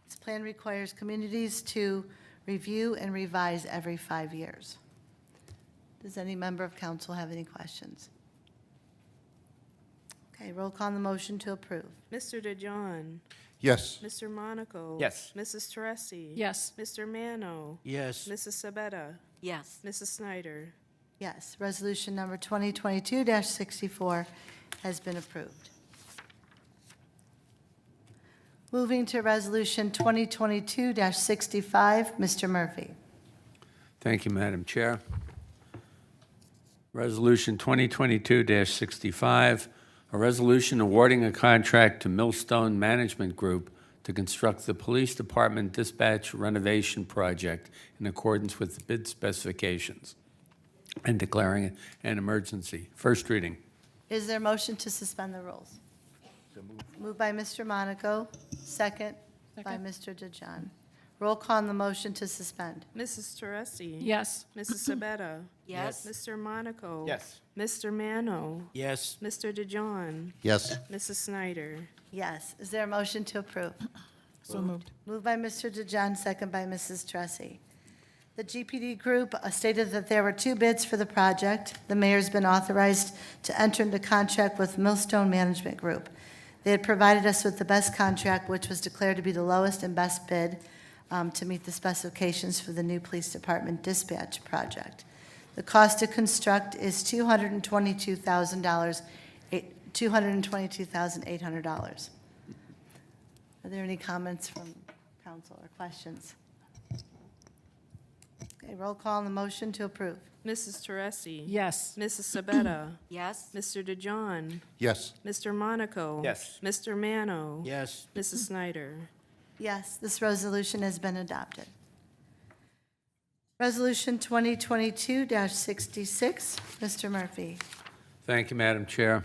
This plan requires communities to review and revise every 5 years. Does any member of council have any questions? Okay, roll call on the motion to approve. Mr. DeJohn? Yes. Mr. Monaco? Yes. Mrs. Teresi? Yes. Mr. Mano? Yes. Mrs. Sabetta? Yes. Mrs. Snyder? Yes, resolution number 2022-64 has been approved. Moving to resolution 2022-65, Mr. Murphy. Thank you, Madam Chair. Resolution 2022-65, a resolution awarding a contract to Millstone Management Group to construct the Police Department Dispatch Renovation Project in accordance with the bid specifications and declaring an emergency. First reading. Is there a motion to suspend the rules? Moved by Mr. Monaco, second by Mr. DeJohn. Roll call on the motion to suspend. Mrs. Teresi? Yes. Mrs. Sabetta? Yes. Mr. Monaco? Yes. Mr. Mano? Yes. Mr. DeJohn? Yes. Mrs. Snyder? Yes. Is there a motion to approve? So moved. Moved by Mr. DeJohn, second by Mrs. Teresi. The GPD Group stated that there were 2 bids for the project. The mayor's been authorized to enter into contract with Millstone Management Group. They had provided us with the best contract, which was declared to be the lowest and best bid to meet the specifications for the new police department dispatch project. The cost to construct is $222,800. Are there any comments from council or questions? Okay, roll call on the motion to approve. Mrs. Teresi? Yes. Mrs. Sabetta? Yes. Mr. DeJohn? Yes. Mr. Monaco? Yes. Mr. Mano? Yes. Mrs. Snyder? Yes, this resolution has been adopted. Resolution 2022-66, Mr. Murphy. Thank you, Madam Chair.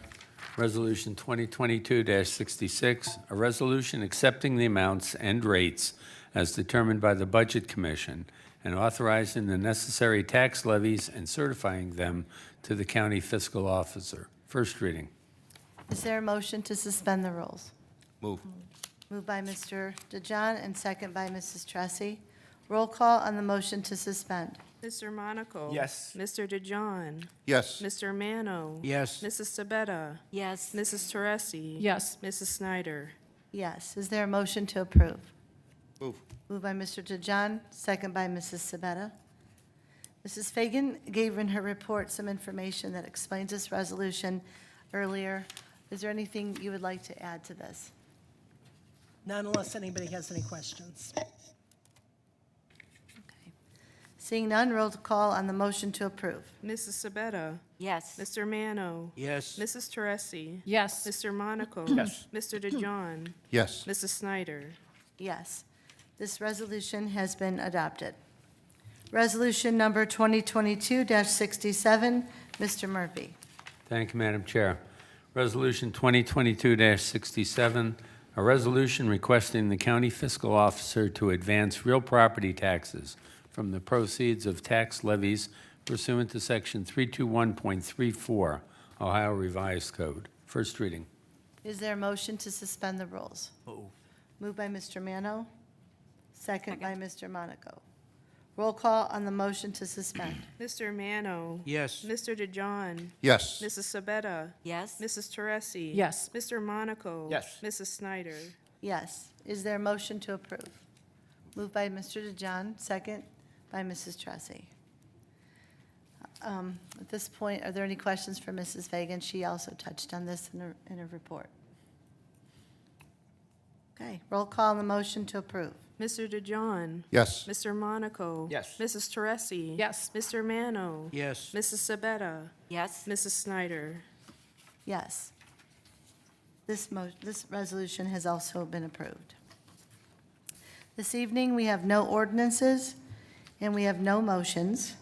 Resolution 2022-66, a resolution accepting the amounts and rates as determined by the Budget Commission and authorizing the necessary tax levies and certifying them to the county fiscal officer. First reading. Is there a motion to suspend the rules? Move. Moved by Mr. DeJohn and second by Mrs. Teresi. Roll call on the motion to suspend. Mr. Monaco? Yes. Mr. DeJohn? Yes. Mr. Mano? Yes. Mrs. Sabetta? Yes. Mrs. Teresi? Yes. Mrs. Snyder? Yes. Is there a motion to approve? Move. Moved by Mr. DeJohn, second by Mrs. Sabetta. Mrs. Fagan gave in her report some information that explains this resolution earlier. Is there anything you would like to add to this? Not unless anybody has any questions. Okay. Seeing none, roll call on the motion to approve. Mrs. Sabetta? Yes. Mr. Mano? Yes. Mrs. Teresi? Yes. Mr. Monaco? Yes. Mr. DeJohn? Yes. Mrs. Snyder? Yes. This resolution has been adopted. Resolution number 2022-67, Mr. Murphy. Thank you, Madam Chair. Resolution 2022-67, a resolution requesting the county fiscal officer to advance real property taxes from the proceeds of tax levies pursuant to Section 321.34, Ohio Revised Code. First reading. Is there a motion to suspend the rules? Moved by Mr. Mano, second by Mr. Monaco. Roll call on the motion to suspend. Mr. Mano. Yes. Mr. DeJohn. Yes. Mrs. Sabetta. Yes? Mrs. Teresi. Yes. Mr. Monaco. Yes. Mrs. Snyder. Yes. Is there a motion to approve? Moved by Mr. DeJohn, second by Mrs. Tressi. At this point, are there any questions for Mrs. Fagan? She also touched on this in her report. Okay, roll call on the motion to approve. Mr. DeJohn. Yes. Mr. Monaco. Yes. Mrs. Teresi. Yes. Mr. Mano. Yes. Mrs. Sabetta. Yes? Mrs. Snyder. Yes. This resolution has also been approved. This evening, we have no ordinances and we have no motions.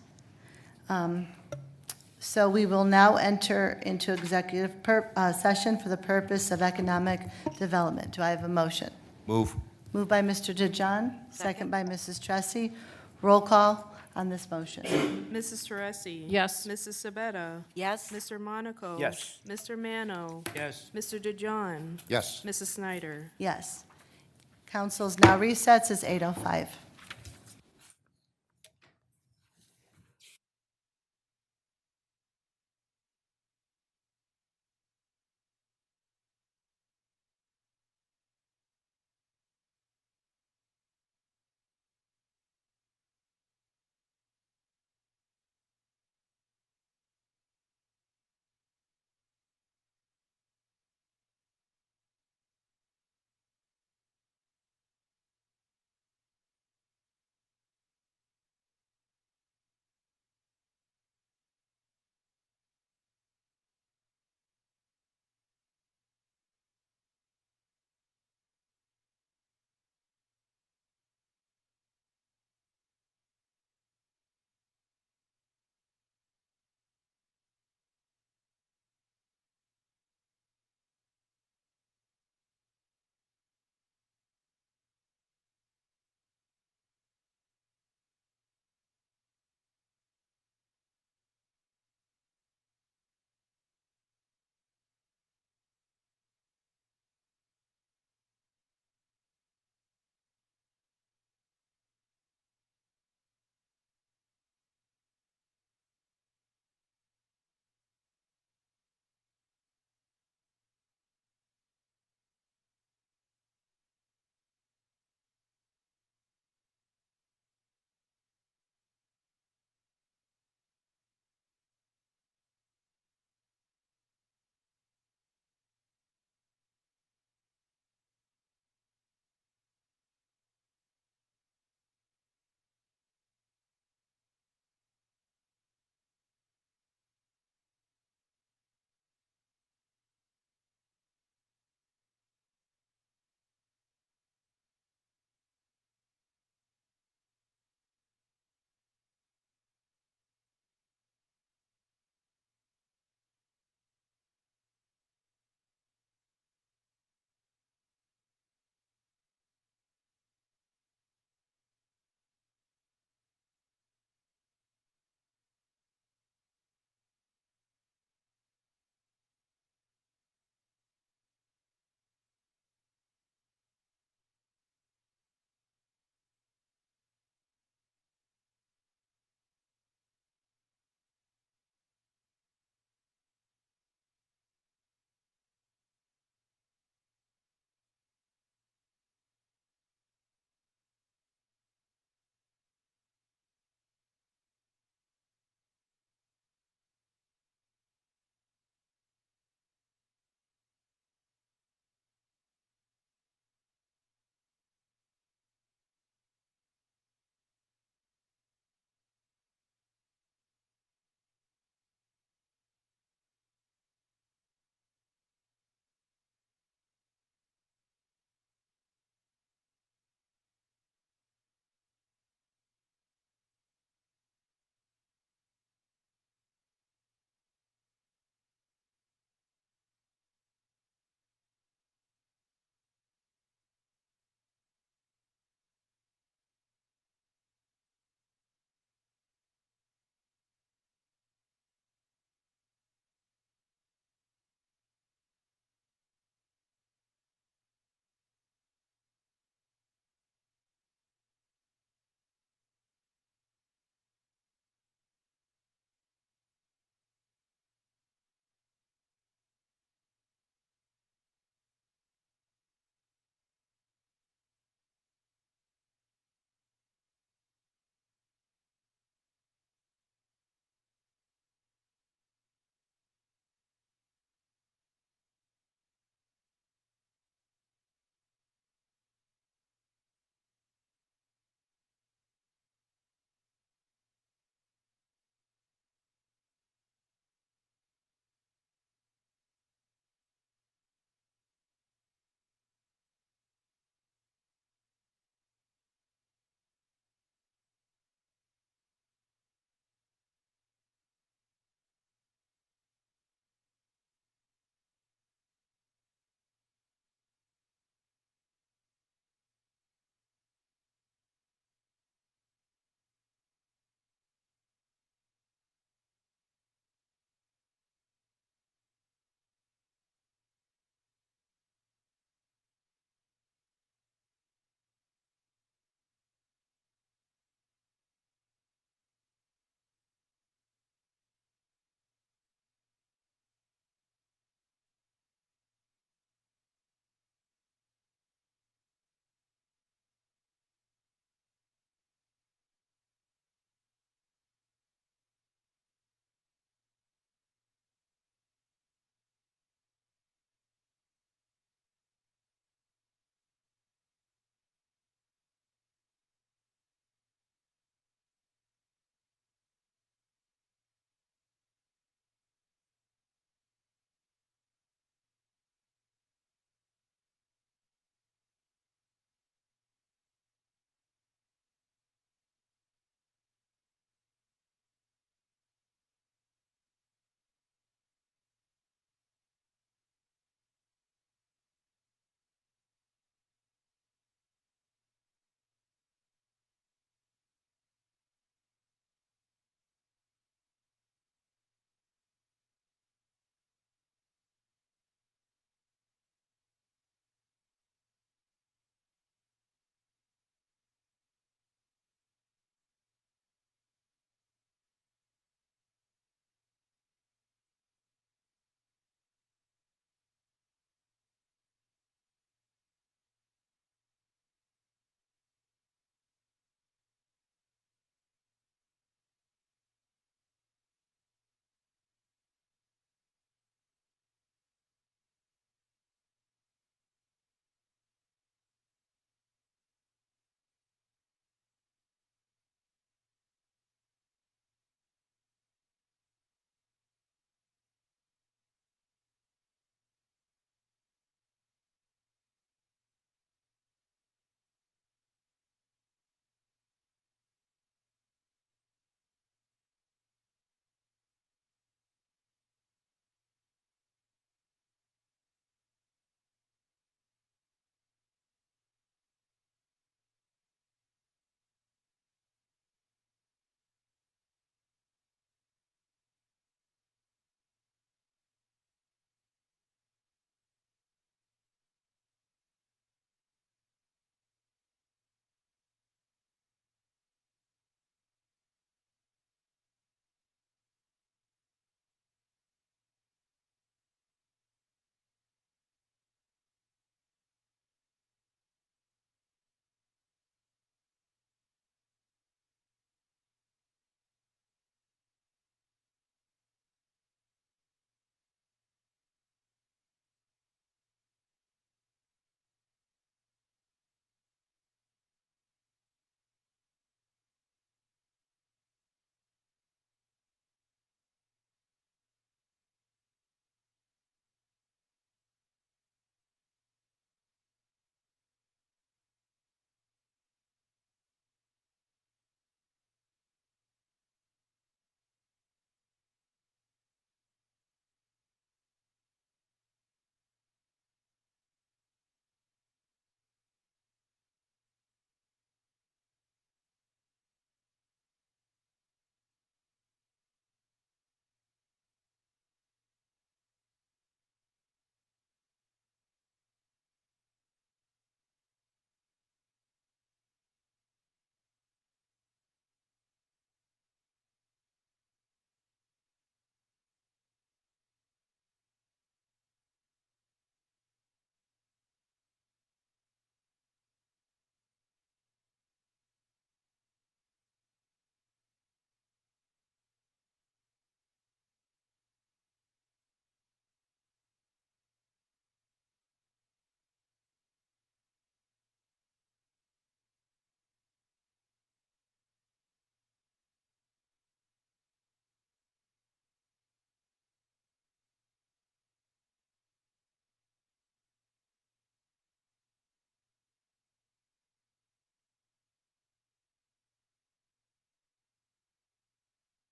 So we will now enter into executive session for the purpose of economic development. Do I have a motion? Move. Moved by Mr. DeJohn, second by Mrs. Tressi. Roll call on this motion. Mrs. Teresi. Yes. Mrs. Sabetta. Yes? Mr. Monaco. Yes. Mr. Mano. Yes. Mr. DeJohn. Yes. Mrs. Snyder. Yes. Council's now recessed. It's 8:05.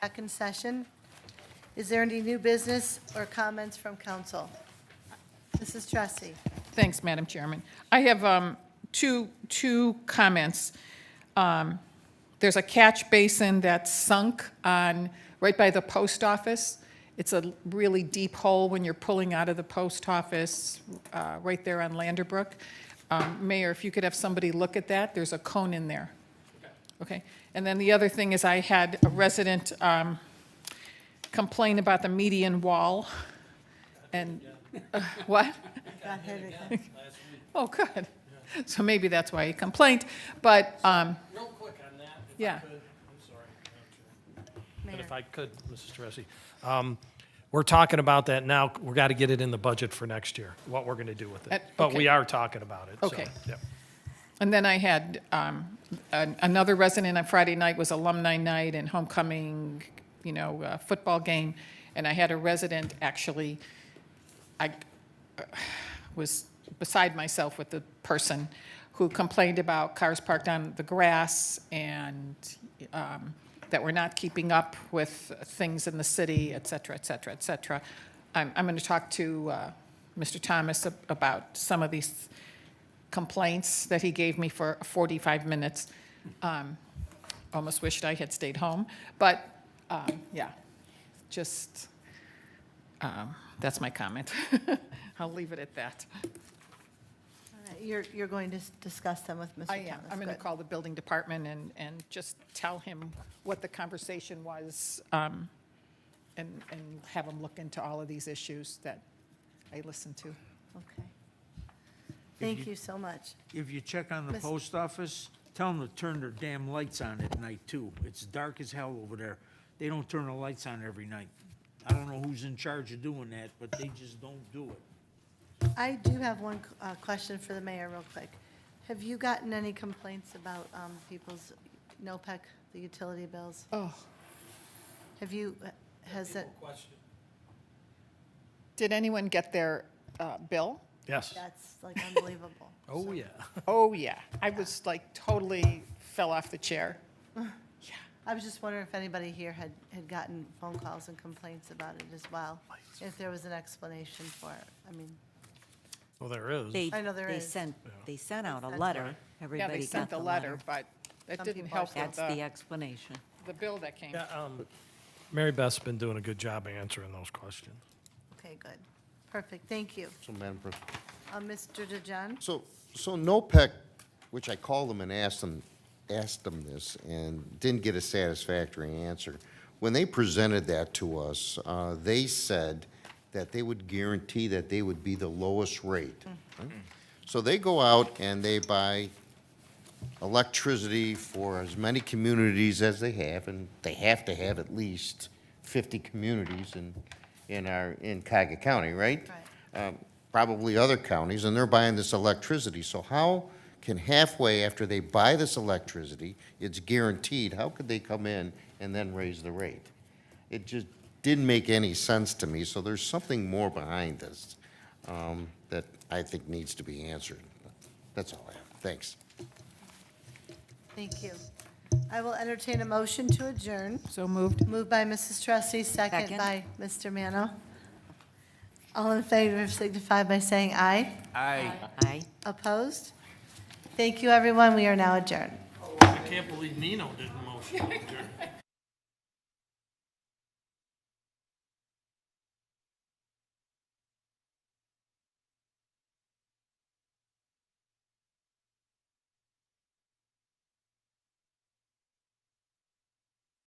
Back in session. Is there any new business or comments from council? Mrs. Tressi. Thanks, Madam Chairman. I have two comments. There's a catch basin that's sunk right by the post office. It's a really deep hole when you're pulling out of the post office, right there on Landerbrook. Mayor, if you could have somebody look at that, there's a cone in there. Okay. And then the other thing is I had a resident complain about the median wall. And, what? Got hit again. Oh, good. So maybe that's why he complained, but, Real quick on that, if Yeah. I could. I'm sorry, Madam Chair. But if I could, Mrs. Teresi, we're talking about that now. We've got to get it in the budget for next year, what we're going to do with it. But we are talking about it. so, Okay. yep. And then I had another resident on Friday night was alumni night and homecoming, football game. And I had a resident actually, I was beside myself with the person who complained about cars parked on the grass and that we're not keeping up with things in the city, et cetera, et cetera, et cetera. I'm going to talk to Mr. Thomas about some of these complaints that he gave me for 45 minutes. Almost wished I had stayed home, but yeah, just, that's my comment. I'll leave it at that. All right, you're going to discuss them with Mr. I Thomas. am. I'm going to Good. call the building department and just tell him what the conversation was, and have him look into all of these issues that I listened to. Okay. Thank you so much. If you check on the Miss- post office, tell them to turn their damn lights on at night, too. It's dark as hell over there. They don't turn the lights on every night. I don't know who's in charge of doing that, but they just don't do it. I do have one question for the mayor real quick. Have you gotten any complaints about people's NOPEC, the utility bills? Oh, Have you, has it, did anyone get their bill? Yes. that's like unbelievable. Oh, yeah. Oh, yeah. I was like totally fell off the chair. I was just wondering if anybody here had gotten phone calls and complaints about it as well, if there was an explanation for it. I mean, Well, there is. I know there They is. sent out a That's letter. right. Yeah, Everybody they got sent the the letter, but that Some didn't people are help with That's the explanation. the bill that came. Yeah, Mary Beth's been doing a good job answering those questions. Okay, good. Perfect, thank you. So, Madam President. Mr. DeJohn? So NOPEC, which I called them and asked them this and didn't get a satisfactory answer. When they presented that to us, they said that they would guarantee that they would be the lowest rate. Right? So they go out and they buy electricity for as many communities as they have, and they have to have at least 50 communities in Cuyahoga County, right? Probably other counties, and they're buying this electricity. So how can halfway after they buy this electricity, it's guaranteed, how could they come in and then raise the rate? It just didn't make any sense to me, so there's something more behind this that I think needs to be answered. That's all I have. Thanks. Thank you. I will entertain a motion to adjourn. So moved. Moved by Mrs. Tressi, second Second. by Mr. Mano. All in favor signify by saying aye. Aye. Opposed? Thank you, everyone. We are now adjourned. I can't believe Nino didn't motion to adjourn.